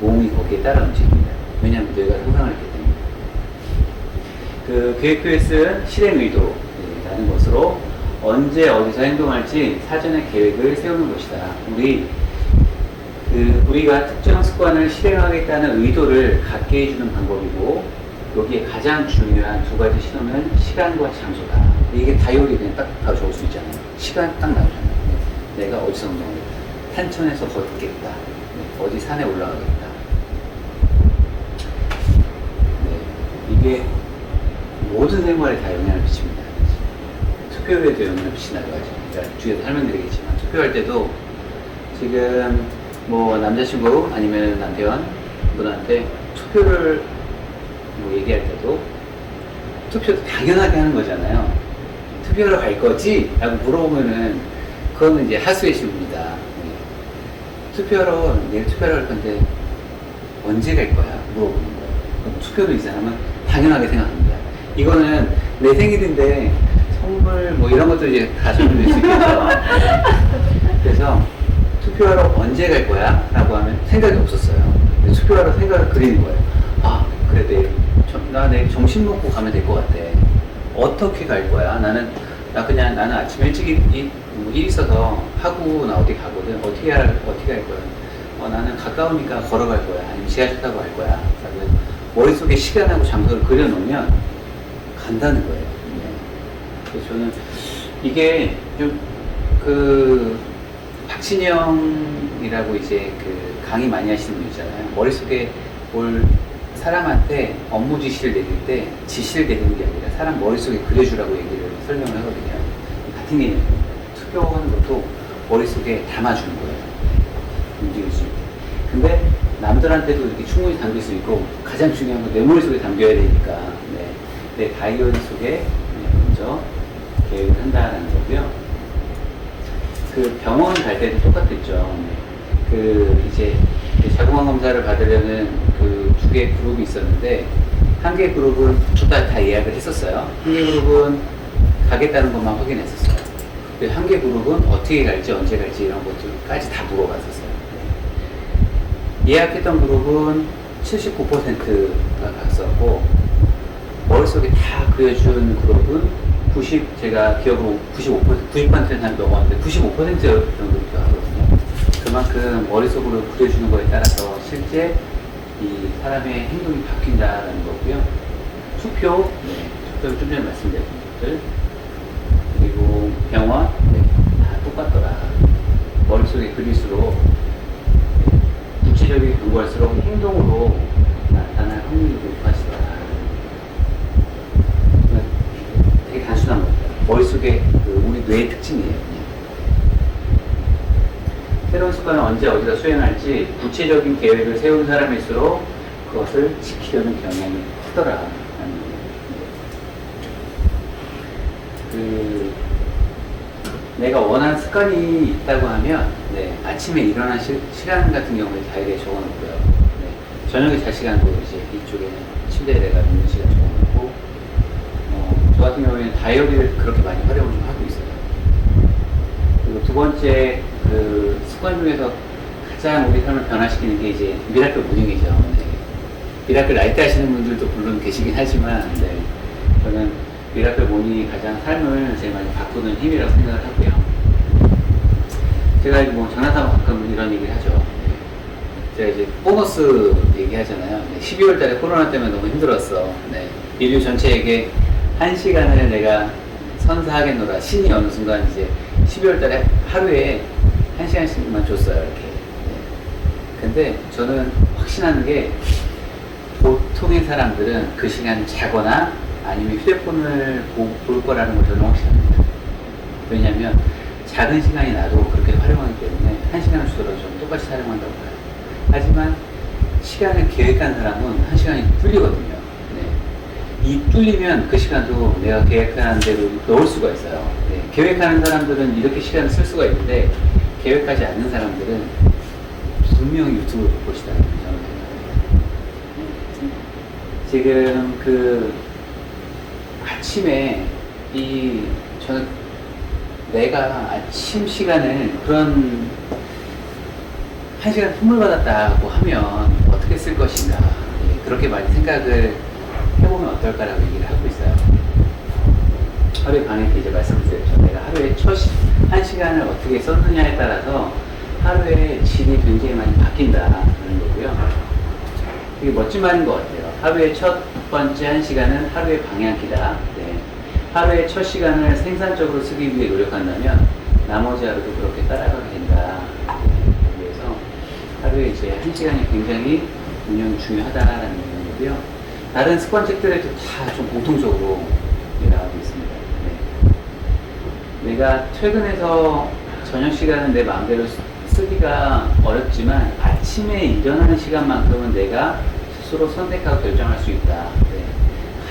몸이 거기에 따라 움직입니다. 왜냐하면 뇌가 상상을 했기 때문에. 그 계획표에 쓴 실행 의도라는 것으로 언제 어디서 행동할지 사전에 계획을 세우는 것이다. 우리가 특정 습관을 실행하겠다는 의도를 갖게 해주는 방법이고, 여기에 가장 중요한 두 가지 신호는 시간과 장소다. 이게 다이어리 그냥 딱 바로 적을 수 있잖아요. 시간 딱 나오잖아요. 내가 어디서 운동하겠다. 산천에서 걷겠다. 어디 산에 올라가겠다. 이게 모든 생활에 다 영향을 미칩니다. 투표에도 영향을 미친다고 하죠. 그러니까 뒤에서 설명드리겠지만, 투표할 때도 지금 뭐 남자친구 아니면 남편 분한테 투표를 뭐 얘기할 때도 투표도 당연하게 하는 거잖아요. 투표하러 갈 거지? 라고 물어보면은 그거는 이제 하수의 질문이다. 내일 투표하러 갈 건데 언제 갈 거야? 물어보는 거예요. 그럼 투표를 이 사람은 당연하게 생각합니다. 이거는 내 생일인데 선물 뭐 이런 것도 이제 다 적용될 수 있겠죠. 그래서 투표하러 언제 갈 거야? 라고 하면 생각이 없었어요. 투표하러 생각을 그리는 거예요. 아, 그래, 나 내일 점심 먹고 가면 될 것 같아. 어떻게 갈 거야? 나는 아침 일찍 일 있어서 하고 나 어디 가거든. 어떻게 할 거야? 나는 가까우니까 걸어갈 거야. 아니면 지하철 타고 갈 거야. 머릿속에 시간하고 장소를 그려놓으면 간다는 거예요. 그래서 저는 이게 좀 박진영이라고 이제 강의 많이 하시는 분 있잖아요. 머릿속에 사람한테 업무 지시를 내릴 때 지시를 내리는 게 아니라 사람 머릿속에 그려주라고 얘기를 설명을 하거든요. 같은 개념. 투표하는 것도 머릿속에 담아주는 거예요. 움직일 수 있게. 근데 남들한테도 이렇게 충분히 담길 수 있고, 가장 중요한 건 내 머릿속에 담겨야 되니까, 내 다이어리 속에 먼저 계획을 한다는 거고요. 병원 갈 때도 똑같겠죠. 이제 자궁암 검사를 받으려는 두 개의 그룹이 있었는데, 한 개 그룹은 다 예약을 했었어요. 한 개 그룹은 가겠다는 것만 확인했었어요. 한 개 그룹은 어떻게 갈지, 언제 갈지 이런 것들까지 다 물어봤었어요. 예약했던 그룹은 79%가 갔었고, 머릿속에 다 그려준 그룹은 제가 기억으로 90%는 넘었는데 95% 정도 하거든요. 그만큼 머릿속으로 그려주는 거에 따라서 실제 이 사람의 행동이 바뀐다는 거고요. 투표, 투표 좀 전에 말씀드린 것들, 그리고 병원, 다 똑같더라. 머릿속에 그릴수록 구체적인 경고할수록 행동으로 나타날 확률이 높아지더라. 되게 단순한 겁니다. 머릿속에 우리 뇌의 특징이에요. 그냥. 새로운 습관을 언제 어디다 수행할지 구체적인 계획을 세운 사람일수록 그것을 지키려는 경향이 크더라. 내가 원하는 습관이 있다고 하면 아침에 일어난 시간 같은 경우에 다이어리에 적어놓고요. 저녁에 잘 시간도 이제 이쪽에는 침대에 내가 눕는 시간 적어놓고, 저 같은 경우에는 다이어리를 그렇게 많이 활용을 좀 하고 있어요. 그리고 두 번째 습관 중에서 가장 우리 삶을 변화시키는 게 이제 미라클 모닝이죠. 미라클 라이트 하시는 분들도 물론 계시긴 하지만, 저는 미라클 모닝이 가장 삶을 제일 많이 바꾸는 힘이라고 생각을 하고요. 제가 뭐 장난삼아 가끔 이런 얘기를 하죠. 제가 이제 보너스 얘기하잖아요. 12월 달에 코로나 때문에 너무 힘들었어. 인류 전체에게 1시간을 내가 선사하겠노라. 신이 어느 순간 이제 12월 달에 하루에 1시간씩만 줬어요. 이렇게. 근데 저는 확신하는 게 보통의 사람들은 그 시간 자거나 아니면 휴대폰을 볼 거라는 걸 저는 확신합니다. 왜냐하면 작은 시간이 나도 그렇게 활용하기 때문에 1시간을 주더라도 좀 똑같이 사용한다고 봐요. 하지만 시간을 계획한 사람은 1시간이 뚫리거든요. 이 뚫리면 그 시간도 내가 계획한 대로 넣을 수가 있어요. 계획하는 사람들은 이렇게 시간을 쓸 수가 있는데, 계획하지 않는 사람들은 분명히 유튜브를 볼 것이다. 저는 생각합니다. 지금 아침에 저는 내가 아침 시간을 그런 1시간 선물 받았다고 하면 어떻게 쓸 것인가, 그렇게 많이 생각을 해보면 어떨까라고 얘기를 하고 있어요. 하루에 방향키 이제 말씀드렸죠. 내가 하루에 첫 1시간을 어떻게 썼느냐에 따라서 하루의 질이 굉장히 많이 바뀐다는 거고요. 되게 멋진 말인 것 같아요. 하루의 첫 번째 1시간은 하루의 방향키다. 네. 하루의 첫 시간을 생산적으로 쓰기 위해 노력한다면 나머지 하루도 그렇게 따라가게 된다. 네. 그래서 하루에 이제 1시간이 굉장히 운영이 중요하다라는 거고요. 다른 습관책들에도 다 좀 공통적으로 나오고 있습니다. 네. 내가 퇴근해서 저녁 시간은 내 마음대로 쓰기가 어렵지만 아침에 일어나는 시간만큼은 내가 스스로 선택하고 결정할 수 있다. 네.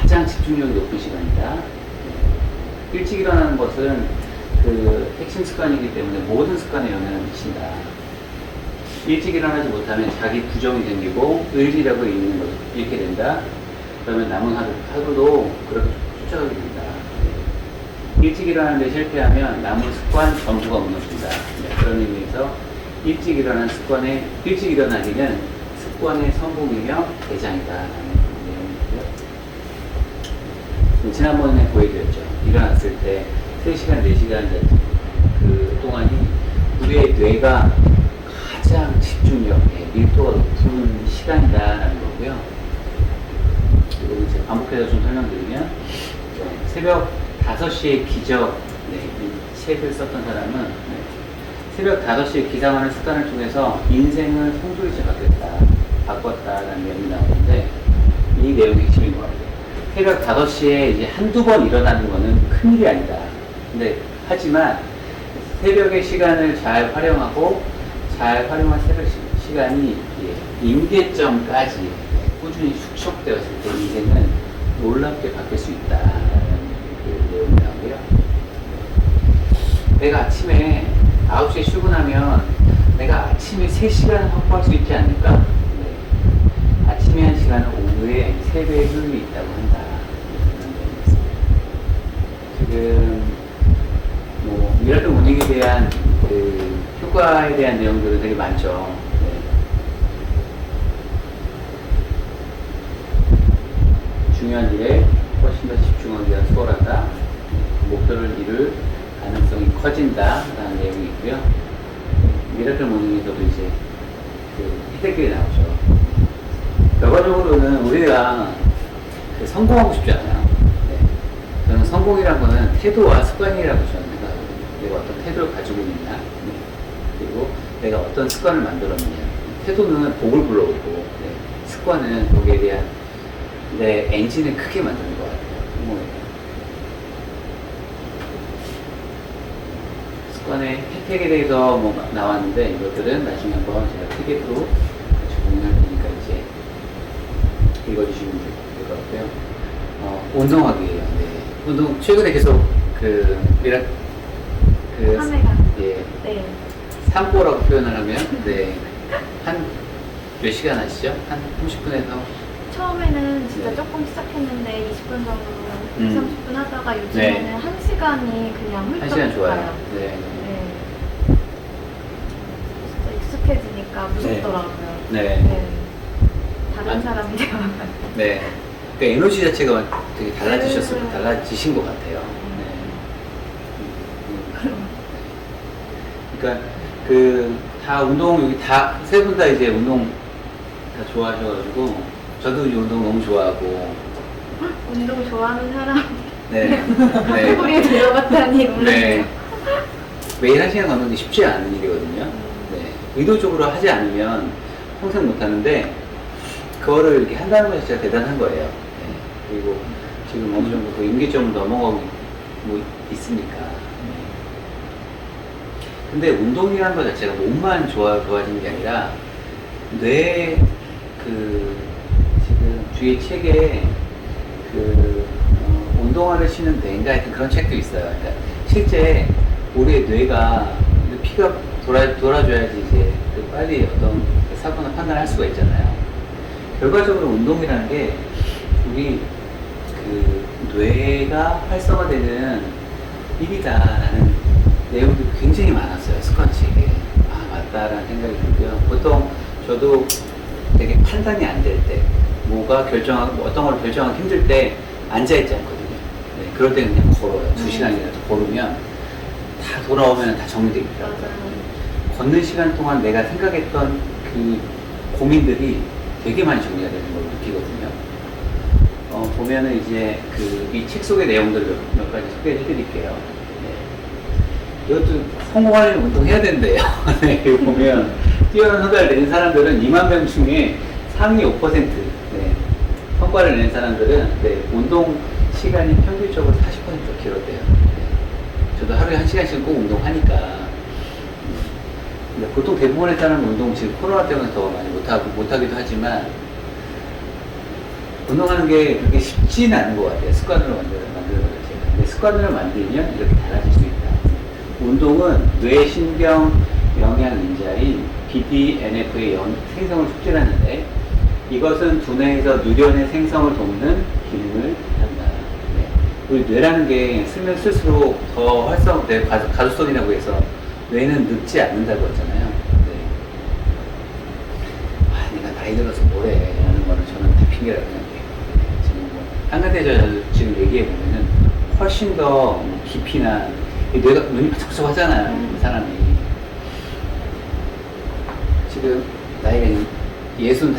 가장 집중력이 높은 시간이다. 네. 일찍 일어나는 것은 그 핵심 습관이기 때문에 모든 습관에 영향을 미친다. 일찍 일어나지 못하면 자기 부정이 생기고 의지력을 잃게 된다. 그러면 남은 하루도 그렇게 쫓아가게 된다. 네. 일찍 일어나는데 실패하면 남은 습관 전부가 무너진다. 네. 그런 의미에서 일찍 일어나기는 습관의 성공이며 대장이다. 내용이고요. 지난번에 보여드렸죠. 일어났을 때 3시간, 4시간 그 동안이 우리의 뇌가 가장 집중력에 밀도가 높은 시간이다라는 거고요. 그리고 이제 반복해서 좀 설명드리면 새벽 5시에 기적, 이 책을 썼던 사람은 새벽 5시에 기상하는 습관을 통해서 인생을 송두리째 바꿨다라는 내용이 나오는데 이 내용이 핵심인 것 같아요. 새벽 5시에 이제 한두 번 일어나는 거는 큰일이 아니다. 근데 하지만 새벽의 시간을 잘 활용하고 잘 활용한 새벽 시간이 임계점까지 꾸준히 축적되었을 때 인생은 놀랍게 바뀔 수 있다라는 그 내용이 나오고요. 내가 아침에 9시에 출근하면 내가 아침에 3시간 확보할 수 있지 않을까? 네. 아침에 1시간은 오후에 3배의 효율이 있다고 한다. 지금 미라클 모닝에 대한 그 효과에 대한 내용들은 되게 많죠. 네. 중요한 일에 훨씬 더 집중하기 위한 수월하다. 목표를 이룰 가능성이 커진다라는 내용이 있고요. 미라클 모닝에서도 이제 그 혜택들이 나오죠. 결과적으로는 우리가 그 성공하고 싶지 않아요. 네. 저는 성공이란 거는 태도와 습관이라고 저는 생각하거든요. 내가 어떤 태도를 가지고 있느냐, 네. 그리고 내가 어떤 습관을 만들었느냐. 태도는 복을 불러오고, 네. 습관은 거기에 대한 내 엔진을 크게 만드는 것 같아요. 습관의 혜택에 대해서 나왔는데 이것들은 나중에 한번 제가 티켓으로 같이 공유할 테니까 이제 읽어주시면 될 것 같고요. 운동하기예요. 네. 운동 최근에 계속 예, 네. 산보라고 표현을 하면 한 몇 시간 하시죠? 한 30분에서 처음에는 진짜 네. 조금 시작했는데 20분 정도, 30분 하다가 요즘에는 네. 1시간이 그냥 훌쩍 1시간 좋아요. 가요. 네. 네. 진짜 익숙해지니까 무섭더라고요. 네. 다른 사람이 되어가요. 네. 그러니까 에너지 자체가 되게 네. 달라지신 것 같아요. 네. 그러니까 다 운동 여기 다 세 분 다 이제 운동 다 좋아하셔가지고 저도 이 운동 너무 좋아하고. 운동 좋아하는 사람. 네. 우리 들어봤다니 놀랐네요. 네. 매일 1시간 걷는 게 쉽지 않은 일이거든요. 네. 의도적으로 하지 않으면 평생 못 하는데 그거를 이렇게 한다는 것 자체가 대단한 거예요. 네. 그리고 지금 어느 정도 그 임계점을 넘어가고 있으니까. 근데 운동이라는 것 자체가 몸만 좋아지는 게 아니라 지금 뒤에 책에 운동화를 신은 뇌인가 하여튼 그런 책도 있어요. 그러니까 실제 우리의 뇌가 피가 돌아줘야지 이제 빨리 어떤 사고나 판단을 할 수가 있잖아요. 결과적으로 운동이라는 게 우리 뇌가 활성화되는 일이다라는 내용도 굉장히 많았어요. 습관책에. 맞다라는 생각이 들고요. 보통 저도 되게 판단이 안 될 때, 어떤 걸 결정하기 힘들 때 앉아있지 않거든요. 네, 그럴 때는 그냥 걸어요. 2시간이라도 걸으면 다 돌아오면 다 정리되어 있더라고요. 걷는 시간 동안 내가 생각했던 그 고민들이 되게 많이 정리가 되는 걸 느끼거든요. 보면은 이제 이 책 속의 내용들 몇 가지 소개해 드릴게요. 네. 이것도 성공하려면 운동해야 된대요. 네, 여기 보면 뛰어난 성과를 내는 사람들은 2만 명 중에 상위 5%, 네, 성과를 내는 사람들은 네, 운동 시간이 평균적으로 40% 길었대요. 네. 저도 하루에 1시간씩 꼭 운동하니까. 근데 보통 대부분의 사람은 운동 지금 코로나 때문에 더 많이 못하기도 하지만 운동하는 게 그렇게 쉽지는 않은 것 같아요. 습관으로 만들어야지. 근데 습관으로 만들면 이렇게 달라질 수 있다. 운동은 뇌 신경 영양 인자인 BDNF의 생성을 촉진하는데 이것은 두뇌에서 누련의 생성을 돕는 기능을 한다. 네. 우리 뇌라는 게 쓰면 쓸수록 더 활성화돼 가독성이라고 해서 뇌는 늙지 않는다고 하잖아요. 네. 내가 나이 들어서 뭐래 하는 거는 저는 다 핑계라고 생각해요. 지금 한 가지 지금 얘기해 보면은 훨씬 더 깊이나 뇌가 눈이 바짝바짝 하잖아요. 사람이 지금 나이가 65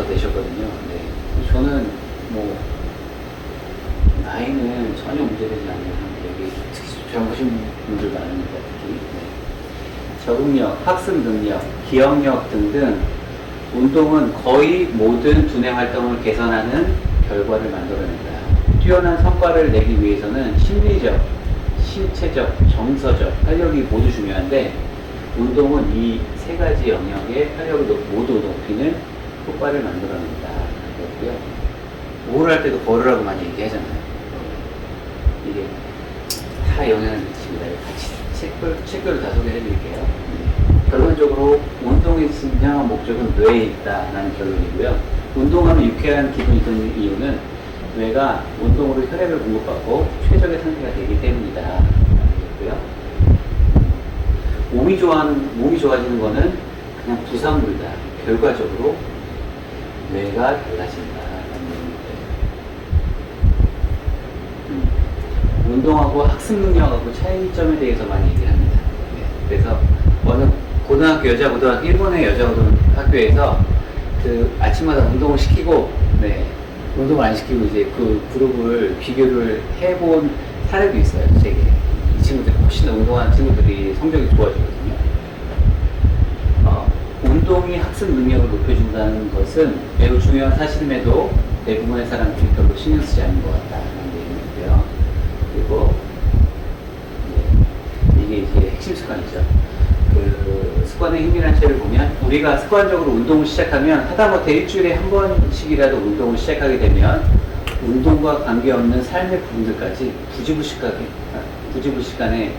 되셨거든요. 네. 저는 뭐 나이는 전혀 문제되지 않는 여기 특히 젊으신 분들 많으니까 특히 네. 적응력, 학습 능력, 기억력 등등 운동은 거의 모든 두뇌 활동을 개선하는 결과를 만들어낸다. 뛰어난 성과를 내기 위해서는 심리적, 신체적, 정서적 활력이 모두 중요한데 운동은 이 세 가지 영역의 활력을 모두 높이는 효과를 만들어낸다. 그렇고요. 뭘 할 때도 걸으라고 많이 얘기하잖아요. 이게 다 영향을 미칩니다. 같이 책들을 다 소개해 드릴게요. 결론적으로 운동의 진정한 목적은 뇌에 있다라는 결론이고요. 운동하면 유쾌한 기분이 드는 이유는 뇌가 운동으로 혈액을 공급받고 최적의 상태가 되기 때문이다. 라는 몸이 좋아지는 거는 그냥 부산물이다. 결과적으로 뇌가 달라진다라는 얘기입니다. 운동하고 학습 능력하고 차이점에 대해서 많이 얘기를 합니다. 네. 그래서 어느 고등학교 일본의 여자 고등학교에서 아침마다 운동을 시키고, 네, 운동을 안 시키고 이제 그 그룹을 비교를 해본 사례도 있어요, 세계. 이 친구들이 훨씬 더 운동하는 친구들이 성적이 좋아지거든요. 운동이 학습 능력을 높여준다는 것은 매우 중요한 사실임에도 대부분의 사람들이 별로 신경 쓰지 않는 것 같다는 얘기고요. 그리고 이게 이제 핵심 습관이죠. 습관의 힘이라는 책을 보면 우리가 습관적으로 운동을 시작하면 하다못해 일주일에 한 번씩이라도 운동을 시작하게 되면 운동과 관계없는 삶의 부분들까지 부지불식간에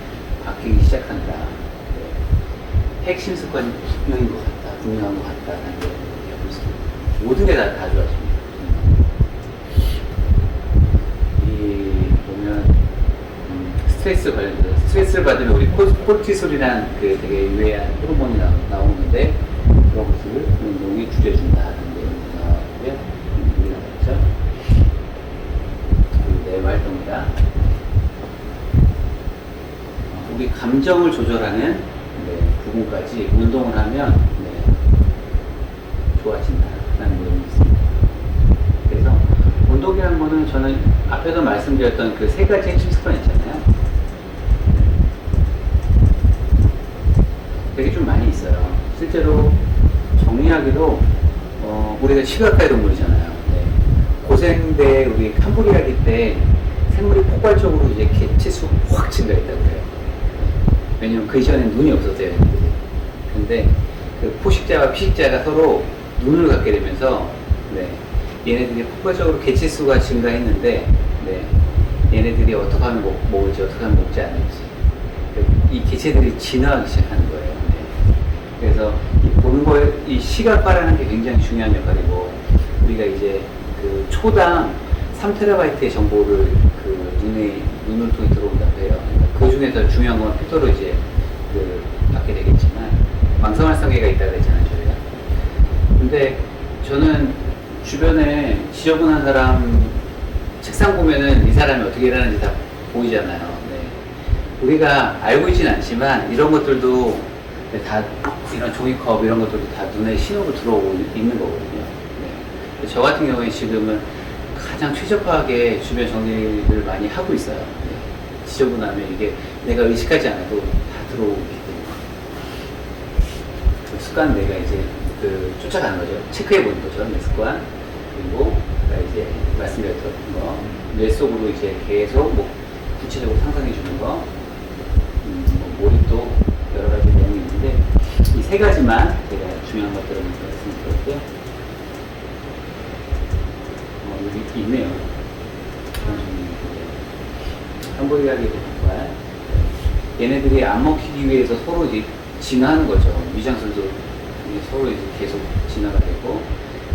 바뀌기 시작한다. 핵심 습관이 분명한 것 같다는 걸 얘기하고 있습니다. 모든 게 다 좋아집니다. 보면 스트레스 관련돼서 스트레스를 받으면 우리 코르티솔이라는 되게 유해한 호르몬이 나오는데 그런 것을 운동이 줄여준다는 내용이 나왔고요. 여기 나왔죠. 뇌 활동이다. 우리 감정을 조절하는 부분까지 운동을 하면 좋아진다는 내용이 있습니다. 그래서 운동이라는 거는 저는 앞에서 말씀드렸던 그 세 가지 핵심 습관 있잖아요. 되게 좀 많이 있어요. 실제로 정리하기도 우리가 시각화의 동물이잖아요. 네. 고생대 우리 캄브리아기 때 생물이 폭발적으로 이제 개체수 확 증가했다고 해요. 왜냐면 그 시간에 눈이 없었대요. 근데 그 포식자와 피식자가 서로 눈을 갖게 되면서 얘네들이 폭발적으로 개체수가 증가했는데 얘네들이 어떻게 하면 먹을지 어떻게 하면 먹지 않을지 이 개체들이 진화하기 시작하는 거예요. 그래서 보는 거에 이 시각화라는 게 굉장히 중요한 역할이고 우리가 이제 그 초당 3TB의 정보를 눈을 통해 들어온다고 해요. 그 중에서 중요한 건 필터로 이제 받게 되겠지만 망성활성계가 있다고 했잖아요, 저희가. 근데 저는 주변에 지저분한 사람 책상 보면은 이 사람이 어떻게 일하는지 다 보이잖아요. 네. 우리가 알고 있지는 않지만 이런 것들도 다 이런 종이컵 이런 것들도 다 눈에 신호로 들어오고 있는 거거든요. 네. 저 같은 경우에 지금은 가장 최적화하게 주변 정리를 많이 하고 있어요. 네. 지저분하면 이게 내가 의식하지 않아도 다 들어오기 때문에 그 습관 내가 이제 쫓아가는 거죠. 체크해 보는 거죠. 내 습관. 그리고 내가 이제 말씀드렸던 거, 뇌 속으로 이제 계속 뭐 구체적으로 상상해 주는 거, 뭐 몰입도 여러 가지 내용이 있는데 이 세 가지만 제가 중요한 것들을 말씀드렸고요. 여기 있네요. 한국이라기도 정말 얘네들이 안 먹히기 위해서 서로 이제 진화하는 거죠. 위장술도 서로 이제 계속 진화가 되고,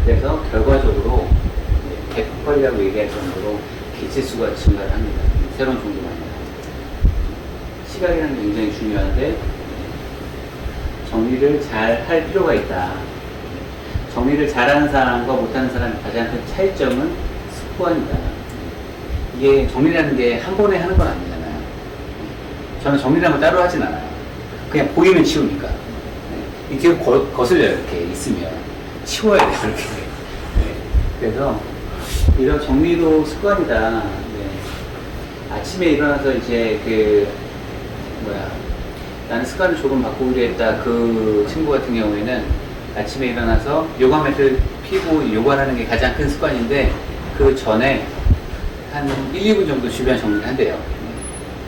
그래서 결과적으로 대폭발이라고 얘기할 정도로 개체수가 증가를 합니다. 새로운 종류가 많이 나옵니다. 시각이라는 게 굉장히 중요한데 정리를 잘 할 필요가 있다. 정리를 잘하는 사람과 못하는 사람의 가장 큰 차이점은 습관이다. 이게 정리라는 게 한 번에 하는 건 아니잖아요. 저는 정리라는 걸 따로 하진 않아요. 그냥 보이면 치우니까. 이게 거슬려요. 이렇게 있으면 치워야 돼요. 이렇게. 네. 그래서 이런 정리도 습관이다. 네. 아침에 일어나서 이제 나는 습관을 조금 바꾸기로 했다. 그 친구 같은 경우에는 아침에 일어나서 요가 매트를 피고 요가를 하는 게 가장 큰 습관인데 그 전에 한 1, 2분 정도 주변 정리를 한대요.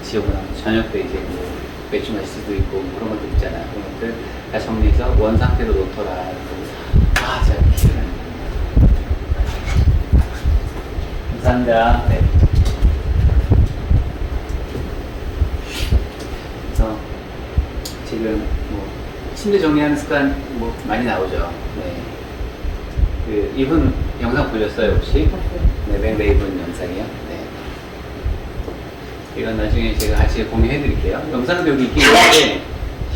지저분하면 저녁 때 이제 뭐 맥주 마실 수도 있고 뭐 그런 것들 있잖아요. 그런 것들 다 정리해서 원 상태로 놓더라. 제가 기억나요. 감사합니다. 네. 그래서 지금 뭐 침대 정리하는 습관 뭐 많이 나오죠. 네. 이분 영상 보셨어요 혹시? 네, 맥레이븐 영상이요. 네. 이건 나중에 제가 같이 공유해 드릴게요. 영상도 여기 있긴 한데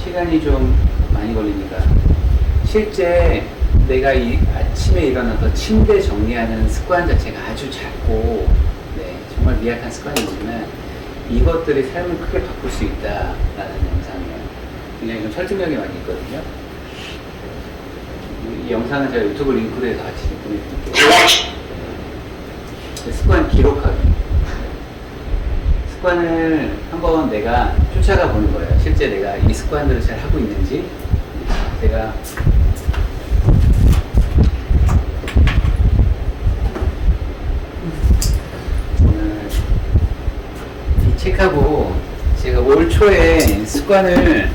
시간이 좀 많이 걸리니까. 실제 내가 이 아침에 일어나서 침대 정리하는 습관 자체가 아주 작고, 네, 정말 미약한 습관이지만 이것들이 삶을 크게 바꿀 수 있다라는 영상이에요. 굉장히 좀 설득력이 많이 있거든요. 이 영상은 제가 유튜브 링크로 해서 같이 보내드릴게요. 네. 습관 기록하기. 습관을 한번 내가 쫓아가 보는 거예요. 실제 내가 이 습관들을 잘 하고 있는지. 제가 오늘 이 책하고 제가 올 초에 습관을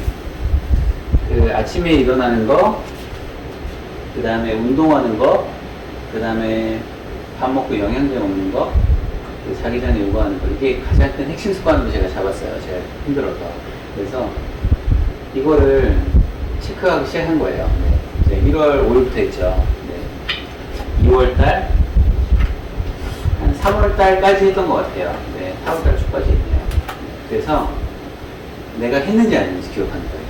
아침에 일어나는 거, 그 다음에 운동하는 거, 그 다음에 밥 먹고 영양제 먹는 거, 자기 전에 요구하는 거, 이게 가장 큰 핵심 습관으로 제가 잡았어요. 제가 힘들어서. 그래서 이거를 체크하기 시작한 거예요. 네. 이제 1월 5일부터 했죠. 네. 2월달, 한 3월달까지 했던 것 같아요. 네. 4월달 초까지 했네요. 그래서 내가 했는지 안 했는지 기억하는 거예요.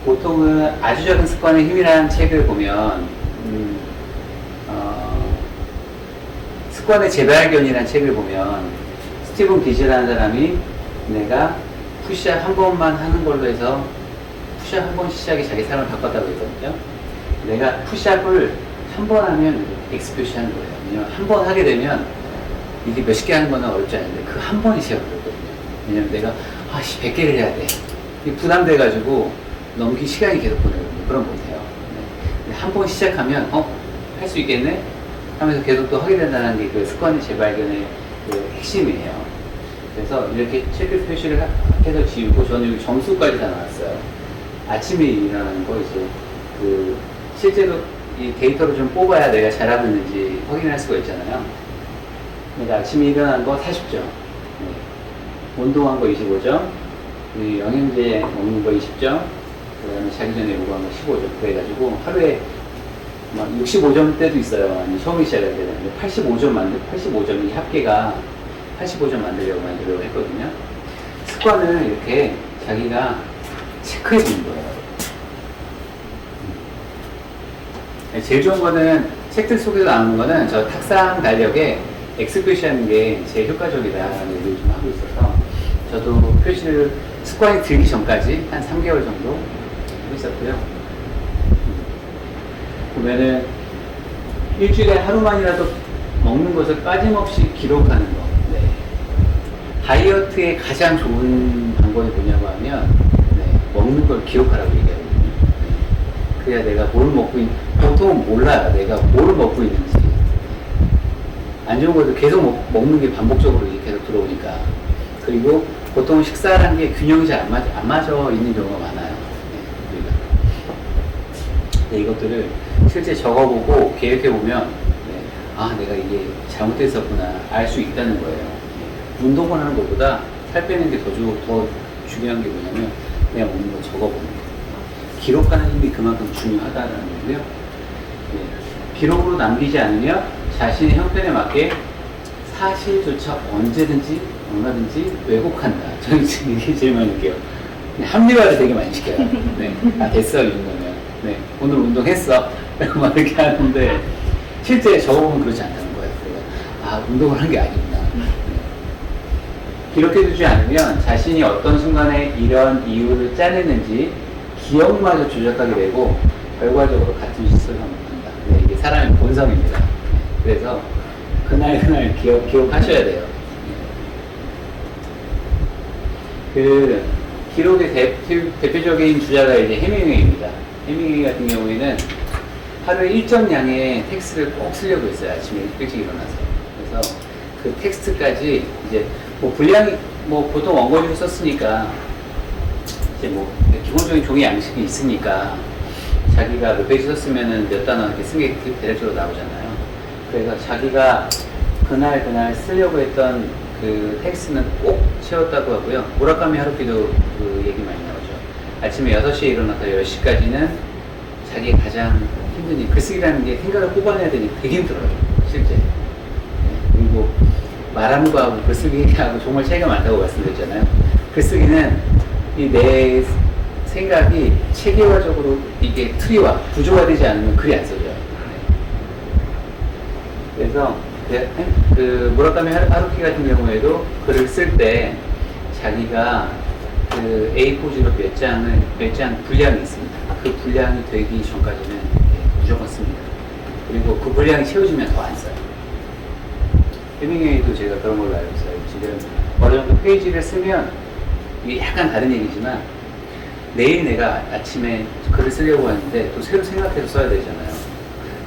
보통은 아주 작은 습관의 힘이라는 책을 보면, 습관의 재발견이라는 책을 보면, 스티븐 비즈라는 사람이 내가 푸시업 한 번만 하는 걸로 해서 푸시업 한 번 시작이 자기 삶을 바꿨다고 했거든요. 내가 푸시업을 한 번 하면 X 표시하는 거예요. 왜냐면 한 번 하게 되면 이게 몇십 개 하는 거는 어렵지 않은데 그 한 번이 시작을 했거든요. 왜냐면 내가 100개를 해야 돼. 부담돼가지고 넘기 시간이 계속 보내거든요. 그런 거 못해요. 네. 한 번 시작하면 할 수 있겠네? 하면서 계속 또 하게 된다는 게 그 습관의 재발견의 그 핵심이에요. 그래서 이렇게 체크 표시를 해서 지우고 저는 여기 점수까지 다 나왔어요. 아침에 일어나는 거 이제 실제로 이 데이터를 좀 뽑아야 내가 잘하고 있는지 확인할 수가 있잖아요. 내가 아침에 일어나는 거 40점, 네. 운동한 거 25점, 영양제 먹는 거 20점, 그 다음에 자기 전에 요구한 거 15점. 그래가지고 하루에 막 65점 때도 있어요. 아니, 처음에 시작할 때는. 85점이 합계가 85점 만들려고 했거든요. 습관을 이렇게 자기가 체크해 보는 거예요. 제일 좋은 거는 책들 속에서 나오는 거는 저 탁상 달력에 X 표시하는 게 제일 효과적이다라는 얘기를 좀 하고 있어서 저도 표시를 습관이 들기 전까지 한 3개월 정도 하고 있었고요. 보면은 일주일에 하루만이라도 먹는 것을 빠짐없이 기록하는 거. 네. 다이어트의 가장 좋은 방법이 뭐냐고 하면 네, 먹는 걸 기록하라고 얘기하거든요. 네. 그래야 내가 뭘 먹고 보통은 몰라요. 내가 뭘 먹고 있는지. 안 좋은 것도 계속 먹는 게 반복적으로 이렇게 계속 들어오니까. 그리고 보통 식사라는 게 균형이 잘 안 맞아 있는 경우가 많아요. 네, 우리가. 네, 이것들을 실제 적어보고 계획해보면 네, 아 내가 이게 잘못됐었구나 알 수 있다는 거예요. 네, 운동을 하는 것보다 살 빼는 게 더 중요한 게 뭐냐면 내가 먹는 거 적어보는 거. 기록하는 힘이 그만큼 중요하다는 거고요. 네, 기록으로 남기지 않으면 자신의 형편에 맞게 사실조차 언제든지 얼마든지 왜곡한다. 저는 지금 이게 제일 많이 느껴요. 합리화를 되게 많이 시켜요. 네. 아, 됐어, 이 정도면. 네. 오늘 운동했어. 막 이렇게 하는데, 실제 적어보면 그렇지 않다는 거예요. 그러니까, 아, 운동을 한 게 아니구나. 네. 기록해두지 않으면 자신이 어떤 순간에 이런 이유를 짜냈는지 기억마저 조작하게 되고, 결과적으로 같은 실수를 반복한다. 네, 이게 사람의 본성입니다. 네. 그래서, 그날 기억하셔야 돼요. 그 기록의 대표적인 주자가 이제 해밍웨이입니다. 해밍웨이 같은 경우에는 하루에 일정량의 텍스트를 꼭 쓰려고 했어요. 아침에 일찍 일어나서. 그래서 그 텍스트까지 이제 뭐 분량이 뭐 보통 원고지로 썼으니까 이제 뭐 기본적인 종이 양식이 있으니까 자기가 몇 페이지 썼으면은 몇 단어 이렇게 쓴 게 대략적으로 나오잖아요. 그래서 자기가 그날 쓰려고 했던 그 텍스트는 꼭 채웠다고 하고요. 무라카미 하루키도 그 얘기 많이 나오죠. 아침에 6시에 일어나서 10시까지는 자기가 가장 힘든 일, 글쓰기라는 게 생각을 뽑아내야 되니까 되게 힘들어요. 실제. 네. 그리고 말하는 거하고 글쓰기하고 정말 차이가 많다고 말씀드렸잖아요. 글쓰기는 이 내 생각이 체계화적으로 이게 트리와 구조화 되지 않으면 글이 안 써져요. 네. 그래서 그 무라카미 하루키 같은 경우에도 글을 쓸 때 자기가 그 A4지로 몇 장 분량이 있습니다. 그 분량이 되기 전까지는 무조건 씁니다. 그리고 그 분량이 채워지면 더 안 써요. 해밍웨이도 제가 그런 걸로 알고 있어요. 지금 어느 정도 페이지를 쓰면 이게 약간 다른 얘기지만 내일 내가 아침에 글을 쓰려고 하는데 또 새로 생각해서 써야 되잖아요.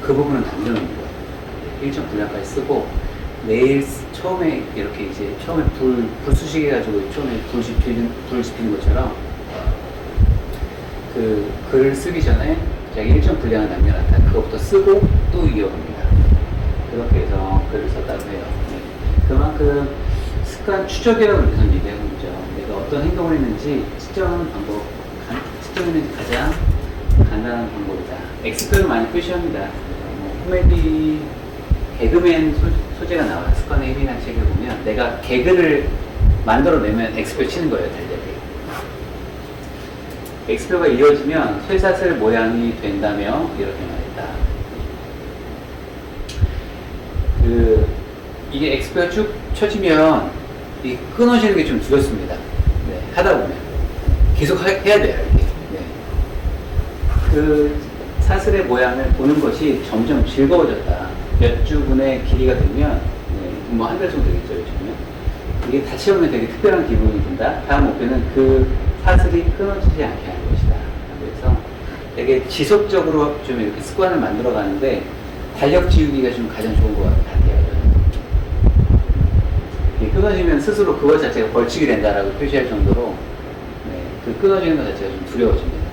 그 부분은 남겨놓는 거예요. 일정 분량까지 쓰고 내일 처음에 이렇게 이제 처음에 불 수식해가지고 처음에 불 지피는 것처럼 그 글을 쓰기 전에 자기 일정 분량을 남겨놨다. 그것부터 쓰고 또 이어갑니다. 그렇게 해서 글을 썼다고 해요. 네. 그만큼 습관 추적이라고 계속 얘기하고 있죠. 내가 어떤 행동을 했는지 측정하는 방법, 측정하는 가장 간단한 방법이다. X표를 많이 표시합니다. 뭐 코미디 개그맨 소재가 나와요. 습관의 힘이라는 책을 보면 내가 개그를 만들어내면 X표 치는 거예요. 달력에. X표가 이어지면 쇠사슬 모양이 된다며 이렇게 말했다. 이게 X표가 쭉 쳐지면 이 끊어지는 게 좀 두렵습니다. 네, 하다 보면 계속 해야 돼요. 이게. 네. 그 사슬의 모양을 보는 것이 점점 즐거워졌다. 몇 주분의 길이가 되면, 네, 뭐 한 달 정도 되겠죠, 요즘은. 이게 다 채우면 되게 특별한 기분이 든다. 다음 목표는 그 사슬이 끊어지지 않게 하는 것이다. 그래서 되게 지속적으로 좀 이렇게 습관을 만들어 가는데, 달력 지우기가 좀 가장 좋은 것 같아요. 이게 끊어지면 스스로 그것 자체가 벌칙이 된다라고 표시할 정도로, 네, 그 끊어지는 것 자체가 좀 두려워집니다.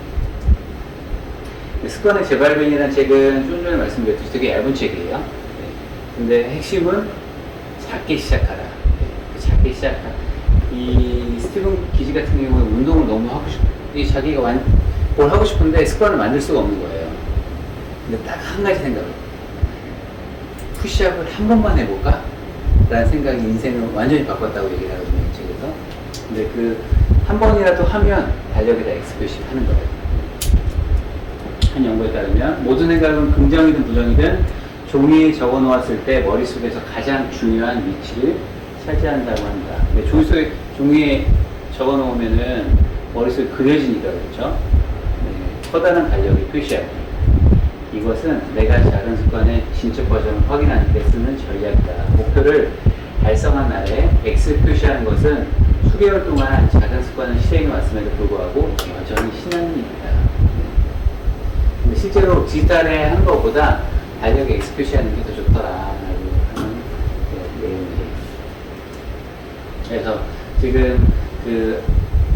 습관의 재발견이라는 책은 좀 전에 말씀드렸듯이 되게 얇은 책이에요. 네. 근데 핵심은 작게 시작하라. 네. 작게 시작하라. 이 스티븐 기지 같은 경우에 운동을 너무 하고 자기가 뭘 하고 싶은데 습관을 만들 수가 없는 거예요. 근데 딱 한 가지 생각을. 푸시업을 한 번만 해볼까? 라는 생각이 인생을 완전히 바꿨다고 얘기를 하거든요. 이 책에서. 근데 그 한 번이라도 하면 달력에다 X표시 하는 거예요. 한 연구에 따르면 모든 생각은 긍정이든 부정이든 종이에 적어 놓았을 때 머릿속에서 가장 중요한 위치를 차지한다고 한다. 근데 종이에 적어 놓으면은 머릿속에 그려지니까 그렇죠? 네, 커다란 달력을 표시하기. 이것은 내가 작은 습관의 진척 과정을 확인하는 데 쓰는 전략이다. 목표를 달성한 날에 X 표시하는 것은 수개월 동안 작은 습관을 시행해 왔음에도 불구하고 여전히 신하는 일이다. 근데 실제로 디지털에 한 것보다 달력에 X 표시하는 게 더 좋더라라고 하는 내용이에요. 그래서 지금 그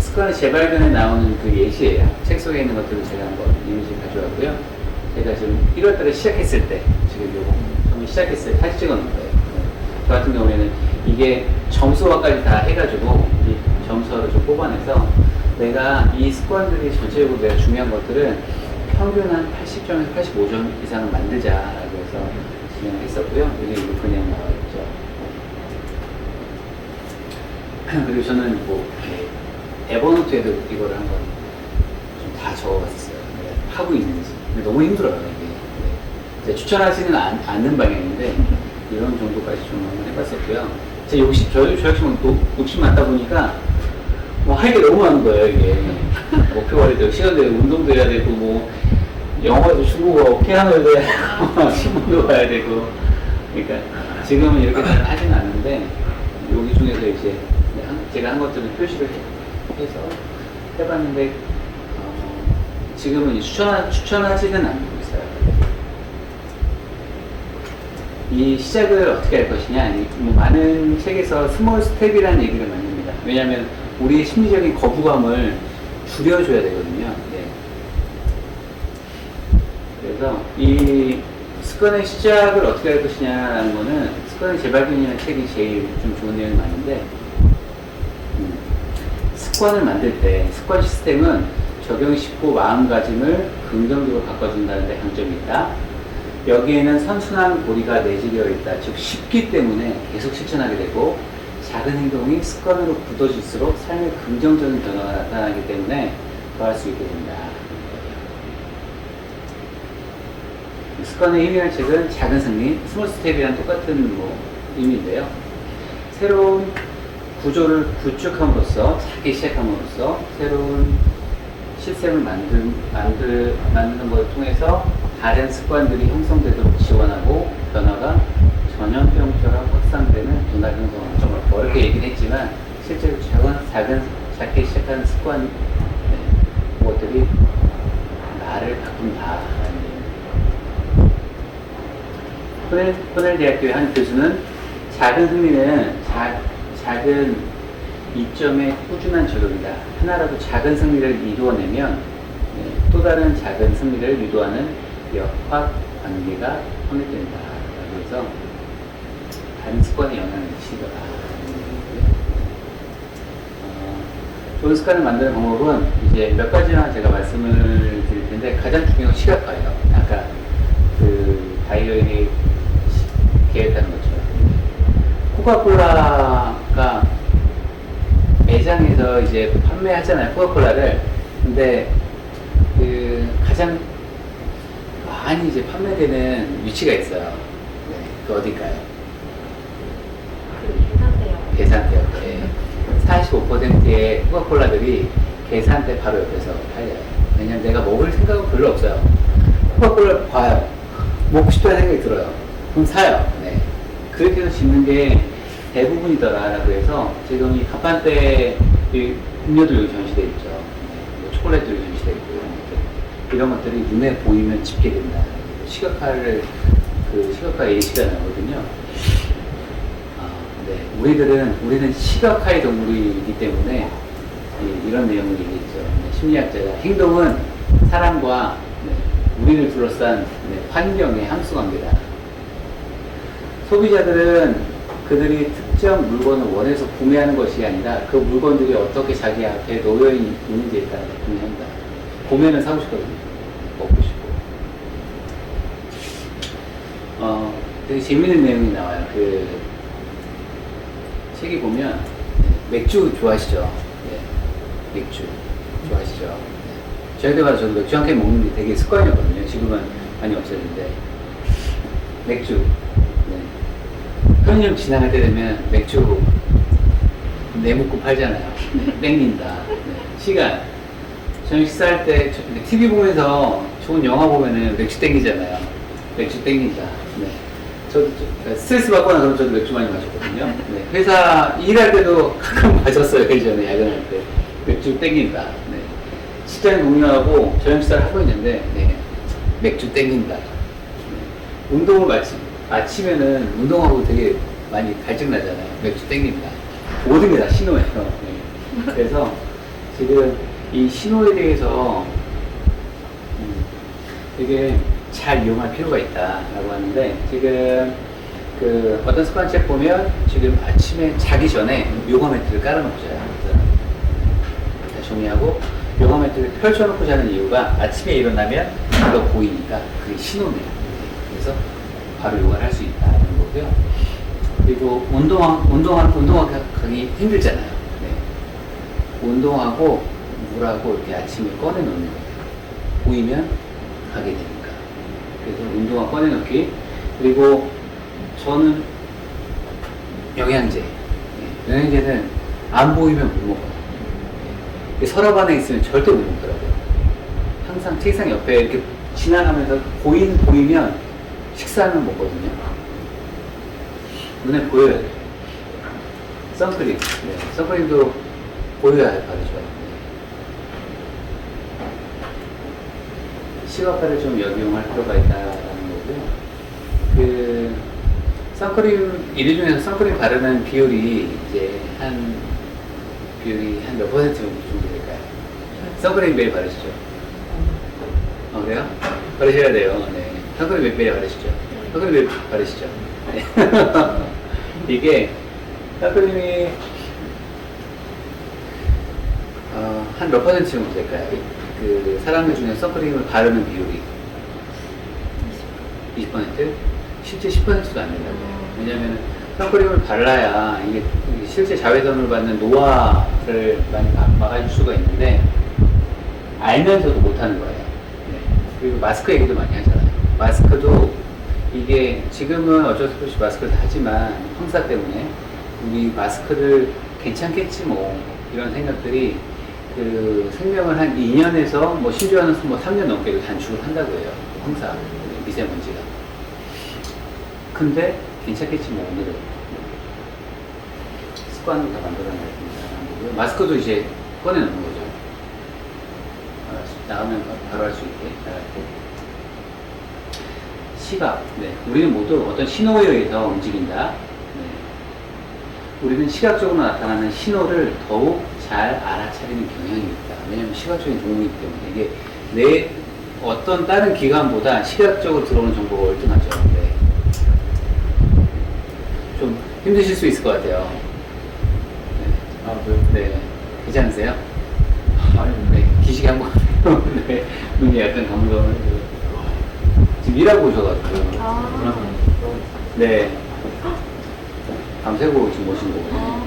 습관의 재발견에 나오는 그 예시예요. 책 속에 있는 것들을 제가 한번 이미지 가져왔고요. 제가 지금 1월달에 시작했을 때, 지금 요거 처음에 시작했을 때 사진 찍어 놓은 거예요. 저 같은 경우에는 이게 점수화까지 다 해가지고 이 점수화를 좀 뽑아내서 내가 이 습관들이 전체적으로 내가 중요한 것들은 평균 한 80점에서 85점 이상을 만들자라고 해서 진행했었고요. 여기 이거 그냥 나와있죠. 그리고 저는 뭐 에버노트에도 이거를 한번 좀 다 적어봤었어요. 하고 있는지. 근데 너무 힘들어요, 이게. 추천하지는 않는 방향인데 이런 정도까지 좀 한번 해봤었고요. 제 저 역시 욕심 많다 보니까 뭐 할 게 너무 많은 거예요, 이게. 목표가 되고 시간도 되고 운동도 해야 되고 뭐 영어도 중국어, 피아노도 해야 되고 신문도 봐야 되고. 그러니까 지금은 이렇게 잘 하진 않는데 여기 중에서 이제 제가 한 것들은 표시를 해서 해봤는데 지금은 추천하지는 않고 있어요. 이 시작을 어떻게 할 것이냐, 뭐 많은 책에서 스몰 스텝이라는 얘기를 많이 합니다. 왜냐하면 우리의 심리적인 거부감을 줄여줘야 되거든요. 네. 그래서 이 습관의 시작을 어떻게 할 것이냐라는 거는 습관의 재발견이라는 책이 제일 좀 좋은 내용이 많은데 습관을 만들 때 습관 시스템은 적용이 쉽고 마음가짐을 긍정적으로 바꿔준다는 데 강점이 있다. 여기에는 선순환 고리가 내재되어 있다. 즉 쉽기 때문에 계속 실천하게 되고 작은 행동이 습관으로 굳어질수록 삶의 긍정적인 변화가 나타나기 때문에 더할 수 있게 된다. 습관의 힘이라는 책은 작은 승리, 스몰 스텝이랑 똑같은 뭐 의미인데요. 새로운 구조를 구축함으로써 작게 시작함으로써 새로운 시스템을 만드는 것을 통해서 다른 습관들이 형성되도록 지원하고 변화가 전염병처럼 확산되는 문화 형성을 좀 어렵게 얘기는 했지만 실제로 작게 시작하는 습관 그것들이 나를 바꾼다라는 얘기입니다. 코넬 대학교의 한 교수는 작은 승리는 작은 이점의 꾸준한 적용이다. 하나라도 작은 승리를 이루어내면 또 다른 작은 승리를 유도하는 역학 관계가 확립된다. 그래서 다른 습관에 영향을 미치더라. 좋은 습관을 만드는 방법은 이제 몇 가지만 제가 말씀을 드릴 텐데 가장 중요한 건 시각화예요. 아까 그 다이어리 계획하는 것처럼 코카콜라가 매장에서 이제 판매하잖아요, 코카콜라를. 근데 그 가장 많이 이제 판매되는 위치가 있어요. 네, 그 어딜까요? 그 계산대요. 네. 45%의 코카콜라들이 계산대 바로 옆에서 팔려요. 왜냐면 내가 먹을 생각은 별로 없어요. 코카콜라를 봐요. 먹고 싶다는 생각이 들어요. 그럼 사요. 네. 그렇게 해서 짓는 게 대부분이더라라고 해서 지금 이 가판대 음료도 여기 전시되어 있죠. 뭐 초콜릿도 여기 전시되어 있고 이런 것들이 눈에 보이면 집게 된다. 시각화 예시가 나거든요. 네. 우리는 시각화의 동물이기 때문에 이런 내용을 얘기했죠. 심리학자가 행동은 사람과 우리를 둘러싼 환경의 함수관계다. 소비자들은 그들이 특정 물건을 원해서 구매하는 것이 아니라 그 물건들이 어떻게 자기 앞에 놓여 있는지에 따라 구매한다. 보면은 사고 싶거든요. 먹고 싶고. 되게 재밌는 내용이 나와요. 그 책이 보면 맥주 좋아하시죠? 네. 맥주 좋아하시죠? 네. 저희들 봐도 저도 맥주 한 캔 먹는 게 되게 습관이었거든요. 지금은 많이 없었는데 맥주. 네. 편의점 지나갈 때 되면 맥주 내먹고 팔잖아요. 네. 땡긴다. 네. 시간. 저녁 식사할 때 TV 보면서 좋은 영화 보면은 맥주 땡기잖아요. 맥주 땡긴다. 네. 저도 스트레스 받거나 그러면 저도 맥주 많이 마셨거든요. 네. 회사 일할 때도 가끔 마셨어요. 예전에 야근할 때. 맥주 땡긴다. 네. 직장 동료하고 저녁 식사를 하고 있는데, 네. 맥주 땡긴다. 네. 운동을 마치면은 운동하고 되게 많이 갈증 나잖아요. 맥주 땡긴다. 모든 게 다 신호예요. 네. 그래서 지금 이 신호에 대해서 되게 잘 이용할 필요가 있다라고 하는데, 지금 그 어떤 습관책 보면 지금 아침에 자기 전에 요가 매트를 깔아놓고 자요. 다 정리하고 요가 매트를 펼쳐놓고 자는 이유가 아침에 일어나면 그거 보이니까 그게 신호네요. 그래서 바로 요가를 할 수 있다는 거고요. 그리고 운동하기 힘들잖아요. 네. 운동하고 물하고 이렇게 아침에 꺼내놓는 거예요. 보이면 가게 되니까. 그래서 운동화 꺼내놓기. 그리고 저는 영양제. 네. 영양제는 안 보이면 못 먹어요. 네. 서랍 안에 있으면 절대 못 먹더라고요. 항상 책상 옆에 이렇게 지나가면서 보이면 식사하면 먹거든요. 눈에 보여야 돼요. 선크림. 네. 선크림도 보여야 바르죠. 시각화를 좀 역이용할 필요가 있다라는 거고요. 그 선크림 일일 중에서 선크림 바르는 비율이 이제 한 몇 퍼센트 정도 될까요? 선크림 매일 바르시죠? 그래요? 바르셔야 돼요. 네. 선크림 매일 바르시죠? 선크림 매일 바르시죠? 네. 이게 선크림이 한 몇 퍼센트 정도 될까요? 그 사람들 중에 선크림을 바르는 비율이 20%? 실제 10%도 안 된다고요. 왜냐하면 선크림을 발라야 이게 실제 자외선을 받는 노화를 많이 막아줄 수가 있는데 알면서도 못하는 거예요. 네. 그리고 마스크 얘기도 많이 하잖아요. 마스크도 이게 지금은 어쩔 수 없이 마스크를 하지만 황사 때문에 우리 마스크를 괜찮겠지 뭐 이런 생각들이 그 생명을 한 2년에서 뭐 심지어는 뭐 3년 넘게도 단축을 한다고 해요. 황사, 미세먼지가. 근데 괜찮겠지 뭐 오늘은 습관을 다 만들어내야 된다는 거고요. 마스크도 이제 꺼내놓는 거죠. 나가면 바로 할 수 있게 나갈 때. 시각. 네. 우리는 모두 어떤 신호에 의해서 움직인다. 네. 우리는 시각적으로 나타나는 신호를 더욱 잘 알아차리는 경향이 있다. 왜냐하면 시각적인 동물이기 때문에 이게 내 어떤 다른 기관보다 시각적으로 들어오는 정보가 월등하죠. 네. 좀 힘드실 수 있을 것 같아요. 네. 네. 괜찮으세요? 네. 기시계 한번. 네. 눈이 약간 감동을. 지금 일하고 오셔가지고. 네. 밤새고 지금 오신 거거든요.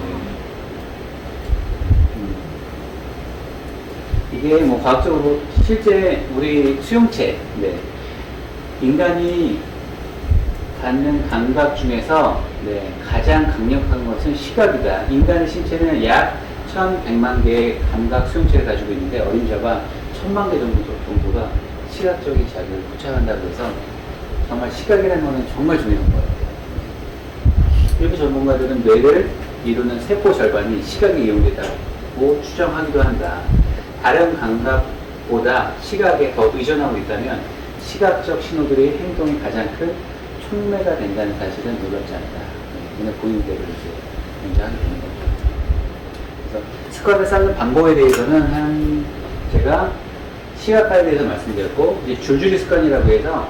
이게 뭐 과학적으로 실제 우리 수용체, 네. 인간이 갖는 감각 중에서 네, 가장 강력한 것은 시각이다. 인간의 신체는 약 1100만 개의 감각 수용체를 가지고 있는데 어림잡아 1000만 개 정도가 시각적인 자극을 포착한다고 해서 정말 시각이라는 것은 정말 중요한 것 같아요. 일부 전문가들은 뇌를 이루는 세포 절반이 시각에 이용된다고 추정하기도 한다. 다른 감각보다 시각에 더 의존하고 있다면 시각적 신호들의 행동이 가장 큰 촉매가 된다는 사실은 놀랍지 않다. 눈에 보이는 대로 이제 존재하게 되는 겁니다. 그래서 습관을 쌓는 방법에 대해서는 제가 시각화에 대해서 말씀드렸고, 이제 줄줄이 습관이라고 해서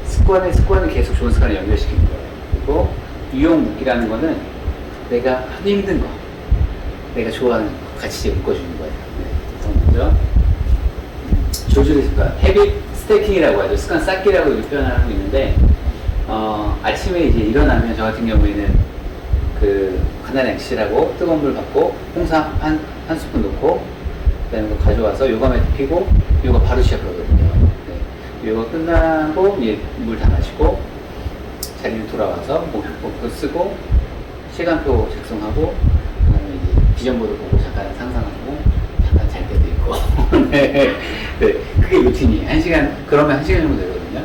습관을 계속 좋은 습관을 연결시키는 거예요. 그리고 유용무기라는 거는 내가 하기 힘든 거, 내가 좋아하는 거 같이 묶어주는 거예요. 네. 그래서 먼저 줄줄이 습관, 헤빗 스태킹이라고 하죠. 습관 쌓기라고 이렇게 표현을 하고 있는데, 아침에 이제 일어나면 저 같은 경우에는 그 간단한 양치질하고 뜨거운 물 받고 홍삼 한 스푼 넣고 그다음에 그거 가져와서 요가 매트 피고 요가 바로 시작하거든요. 네. 요가 끝나고 이제 물 다 마시고 자리로 돌아와서 목표 쓰고 시간표 작성하고 그다음에 이제 비전보드 보고 잠깐 상상하고 잠깐 잘 때도 있고 네. 네, 그게 루틴이에요. 1시간 그러면 1시간 정도 되거든요.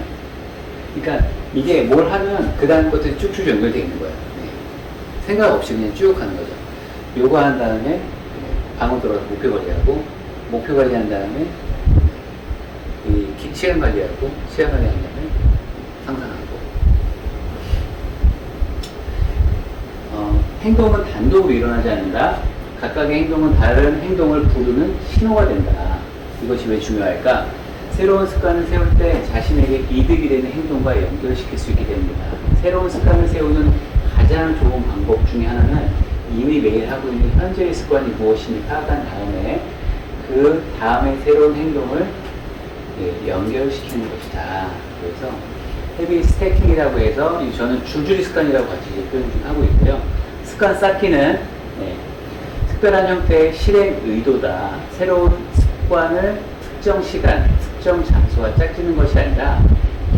그러니까 이게 뭘 하면 그 다음 것들이 쭉쭉 연결되어 있는 거예요. 네. 생각 없이 그냥 쭉 하는 거죠. 요가 한 다음에 방으로 들어가서 목표 관리하고 목표 관리한 다음에 이 시간 관리하고 시간 관리한 다음에 상상하고 행동은 단독으로 일어나지 않는다. 각각의 행동은 다른 행동을 부르는 신호가 된다. 이것이 왜 중요할까? 새로운 습관을 세울 때 자신에게 이득이 되는 행동과 연결시킬 수 있게 됩니다. 새로운 습관을 세우는 가장 좋은 방법 중에 하나는 이미 매일 하고 있는 현재의 습관이 무엇인지 파악한 다음에 그 다음에 새로운 행동을 연결시키는 것이다. 그래서 헤비 스태킹이라고 해서 저는 줄줄이 습관이라고 같이 표현 좀 하고 있고요. 습관 쌓기는 특별한 형태의 실행 의도다. 새로운 습관을 특정 시간, 특정 장소와 짝지는 것이 아니라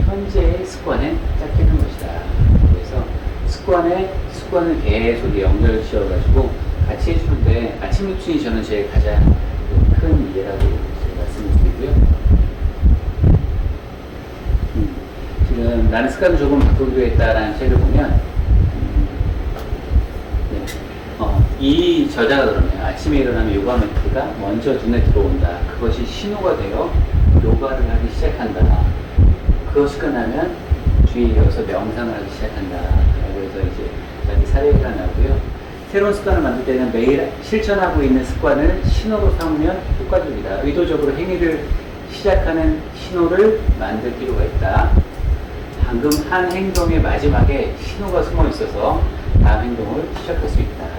현재의 습관에 짝지는 것이다. 그래서 습관을 계속 연결 지어가지고 같이 해주는데 아침 루틴이 저는 제일 가장 큰 예라고 말씀을 드리고요. 지금 나는 습관을 조금 바꾸기로 했다라는 책을 보면 이 저자가 그러면 아침에 일어나면 요가 매트가 먼저 눈에 들어온다. 그것이 신호가 되어 요가를 하기 시작한다. 그것이 끝나면 주위에 이어서 명상을 하기 시작한다. 그래서 이제 자기 사례가 나오고요. 새로운 습관을 만들 때는 매일 실천하고 있는 습관을 신호로 삼으면 효과적이다. 의도적으로 행위를 시작하는 신호를 만들 필요가 있다. 방금 한 행동의 마지막에 신호가 숨어 있어서 다음 행동을 시작할 수 있다.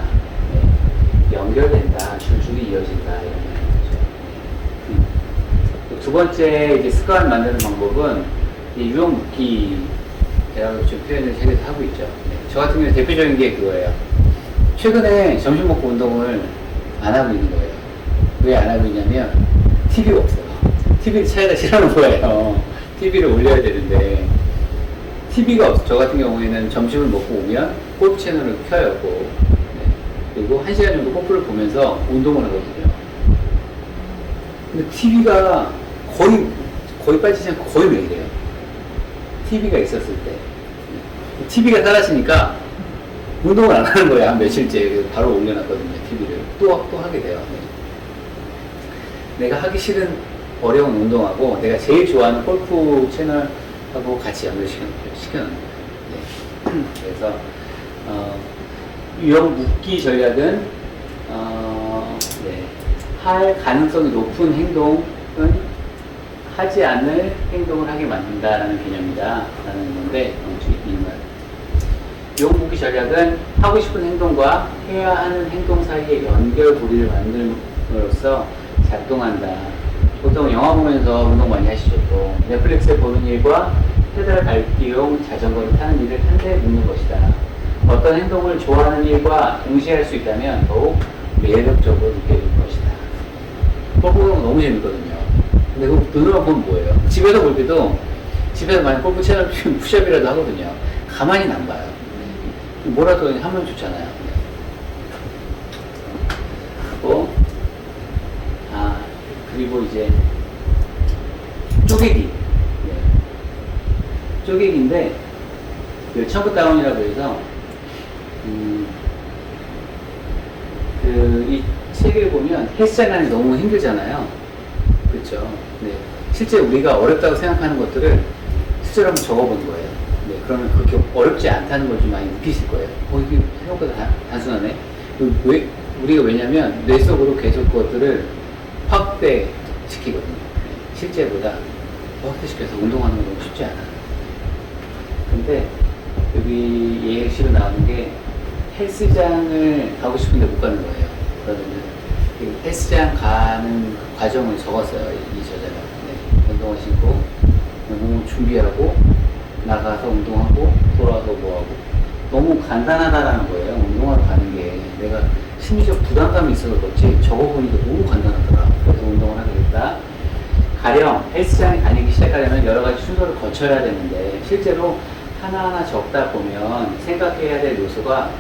연결된다, 줄줄이 이어진다, 이런 거죠. 두 번째 이제 습관 만드는 방법은 유형 묶기라고 좀 표현을 책에서 하고 있죠. 저 같은 경우는 대표적인 게 그거예요. 최근에 점심 먹고 운동을 안 하고 있는 거예요. 왜 안 하고 있냐면 TV가 없어요. TV 차에다 실어놓은 거예요. TV를 올려야 되는데 TV가 없어. 저 같은 경우에는 점심을 먹고 오면 골프 채널을 켜요. 그리고 1시간 정도 골프를 보면서 운동을 하거든요. 근데 TV가 거의 빠지지 않고 거의 매일이에요. TV가 있었을 때. TV가 사라지니까 운동을 안 하는 거예요. 한 며칠째. 바로 올려놨거든요. TV를. 또 하게 돼요. 내가 하기 싫은 어려운 운동하고 내가 제일 좋아하는 골프 채널하고 같이 연결시켜놓는 거예요. 그래서, 유형 묶기 전략은 할 가능성이 높은 행동은 하지 않을 행동을 하게 만든다라는 개념이다 라는 건데 유형 묶기 전략은 하고 싶은 행동과 해야 하는 행동 사이의 연결고리를 만들므로써 작동한다. 보통 영화 보면서 운동 많이 하시죠. 또 넷플릭스에 보는 일과 페달 밟기용 자전거를 타는 일을 한데 묶는 것이다. 어떤 행동을 좋아하는 일과 동시에 할 수 있다면 더욱 매력적으로 느껴질 것이다. 골프 보는 거 너무 재밌거든요. 근데 그 눈으로 보면 뭐예요? 집에서 볼 때도 집에서 만약 골프 채널 푸시업이라도 하거든요. 가만히 안 봐요. 뭐라도 하면 좋잖아요. 그리고 이제 쪼개기. 쪼개기인데 그 첨프 다운이라고 해서 이 책을 보면 헬스장이 너무 힘들잖아요. 그렇죠. 네. 실제 우리가 어렵다고 생각하는 것들을 실제로 한번 적어보는 거예요. 네. 그러면 그렇게 어렵지 않다는 걸 좀 많이 느끼실 거예요. 이게 생각보다 단순하네. 왜냐면 뇌 속으로 계속 그것들을 확대시키거든요. 네. 실제보다 확대시켜서 운동하는 건 너무 쉽지 않아요. 근데 여기 예시로 나오는 게 헬스장을 가고 싶은데 못 가는 거예요. 그러면 헬스장 가는 과정을 적었어요. 이 저자가. 네. 운동화 신고 몸을 준비하고 나가서 운동하고 돌아와서 뭐하고 너무 간단하다라는 거예요. 운동하러 가는 게 내가 심리적 부담감이 있어서 그렇지 적어보니까 너무 간단하더라. 그래서 운동을 하게 됐다. 가령 헬스장에 다니기 시작하려면 여러 가지 순서를 거쳐야 되는데 실제로 하나하나 적다 보면 생각해야 될 요소가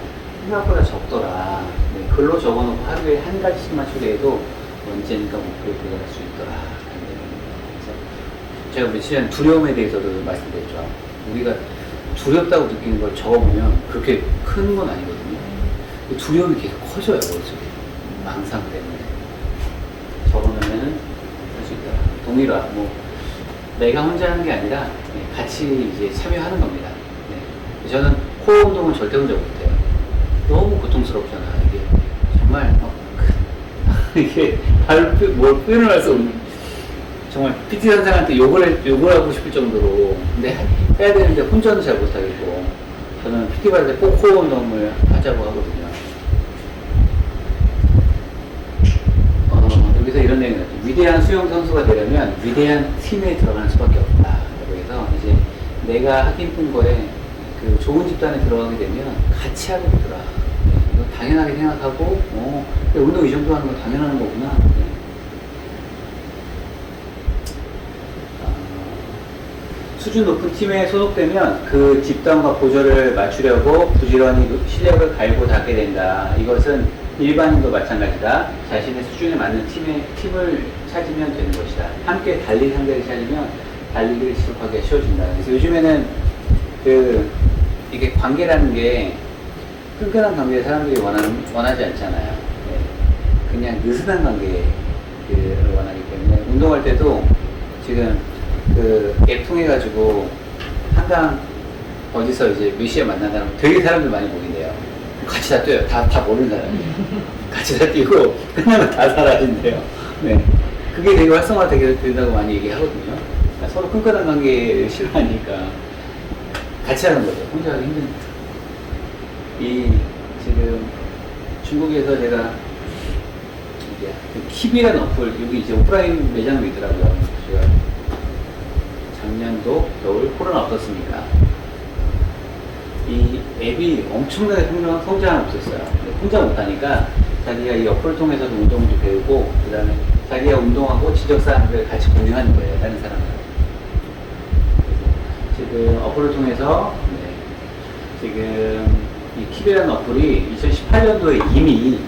생각보다 적더라. 네, 글로 적어놓고 하루에 한 가지씩만 처리해도 언젠가 목표에 도달할 수 있더라. 그래서 제가 며칠 전에 두려움에 대해서도 말씀드렸죠. 우리가 두렵다고 느끼는 걸 적어보면 그렇게 큰 건 아니거든요. 두려움이 계속 커져요, 머릿속에. 망상 때문에. 적어놓으면은 할 수 있더라. 동일화, 뭐, 내가 혼자 하는 게 아니라 같이 이제 참여하는 겁니다. 네. 저는 코어 운동은 절대 혼자 못해요. 너무 고통스럽잖아. 이게 정말 이게 뭘 표현을 할 수 없는 정말 PT 선생한테 욕을 하고 싶을 정도로 근데 해야 되는데 혼자는 잘 못하겠고 저는 PT 받을 때 꼭 코어 운동을 하자고 하거든요. 여기서 이런 내용이 나죠. 위대한 수영 선수가 되려면 위대한 팀에 들어가는 수밖에 없다. 그래서 이제 내가 하기 힘든 거에 그 좋은 집단에 들어가게 되면 같이 하게 되더라. 이거 당연하게 생각하고, 운동 이 정도 하는 거 당연한 거구나. 수준 높은 팀에 소속되면 그 집단과 보조를 맞추려고 부지런히 실력을 갈고 닦게 된다. 이것은 일반인도 마찬가지다. 자신의 수준에 맞는 팀을 찾으면 되는 것이다. 함께 달릴 상대를 찾으면 달리기를 지속하기가 쉬워진다. 그래서 요즘에는 이게 관계라는 게 끈끈한 관계를 사람들이 원하지 않잖아요. 네. 그냥 느슨한 관계를 원하기 때문에 운동할 때도 지금 앱 통해가지고 한강 어디서 이제 몇 시에 만난다면 되게 사람들 많이 모인대요. 같이 다 뛰어요. 다 모르는 사람이. 같이 다 뛰고 끝나면 다 사라진대요. 네. 그게 되게 활성화 된다고 많이 얘기하거든요. 그러니까 서로 끈끈한 관계를 싫어하니까 같이 하는 거죠. 혼자 하기 힘드니까. 지금 중국에서 제가 이제 킵이라는 어플, 여기 이제 오프라인 매장도 있더라고요. 제가 작년도 겨울 코로나 없었으니까 이 앱이 엄청나게 성장을 없었어요. 혼자 못하니까 자기가 이 어플을 통해서도 운동을 배우고 그 다음에 자기가 운동하고 지적사항들을 같이 공유하는 거예요. 다른 사람들. 지금 어플을 통해서 지금 이 킵이라는 어플이 2018년도에 이미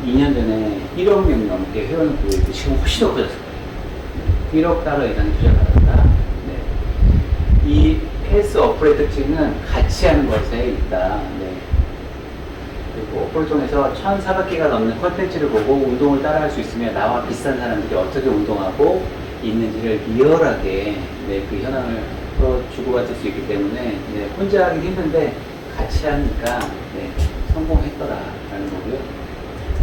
2년 전에 1억 명 넘게 회원을 보유했고 지금 훨씬 더 커졌을 거예요. 1억 달러 이상의 투자를 받았다. 네. 이 헬스 어플의 특징은 같이 하는 것에 있다. 네. 그리고 어플을 통해서 1,400개가 넘는 콘텐츠를 보고 운동을 따라할 수 있으며 나와 비슷한 사람들이 어떻게 운동하고 있는지를 리얼하게 그 현황을 주고받을 수 있기 때문에 혼자 하기 힘든데 같이 하니까 성공했더라라는 거고요.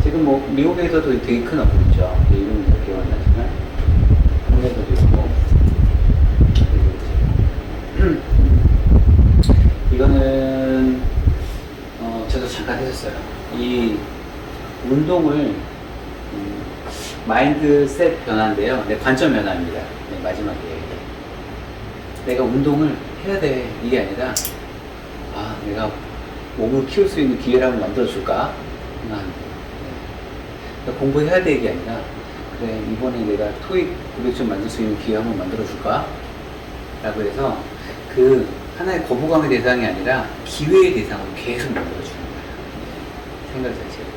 지금 뭐 미국에서도 되게 큰 어플이죠. 이름은 잘 기억 안 나지만 국내에서도 있고 이거는 저도 잠깐 했었어요. 이 운동을 마인드셋 변화인데요. 관점 변화입니다. 마지막에 내가 운동을 해야 돼 이게 아니라 내가 몸을 키울 수 있는 기회를 한번 만들어줄까? 공부해야 돼 이게 아니라 그래 이번에 내가 토익 900점 만들 수 있는 기회 한번 만들어줄까? 라고 해서 하나의 거부감의 대상이 아니라 기회의 대상으로 계속 만들어주는 거예요. 생각 자체가.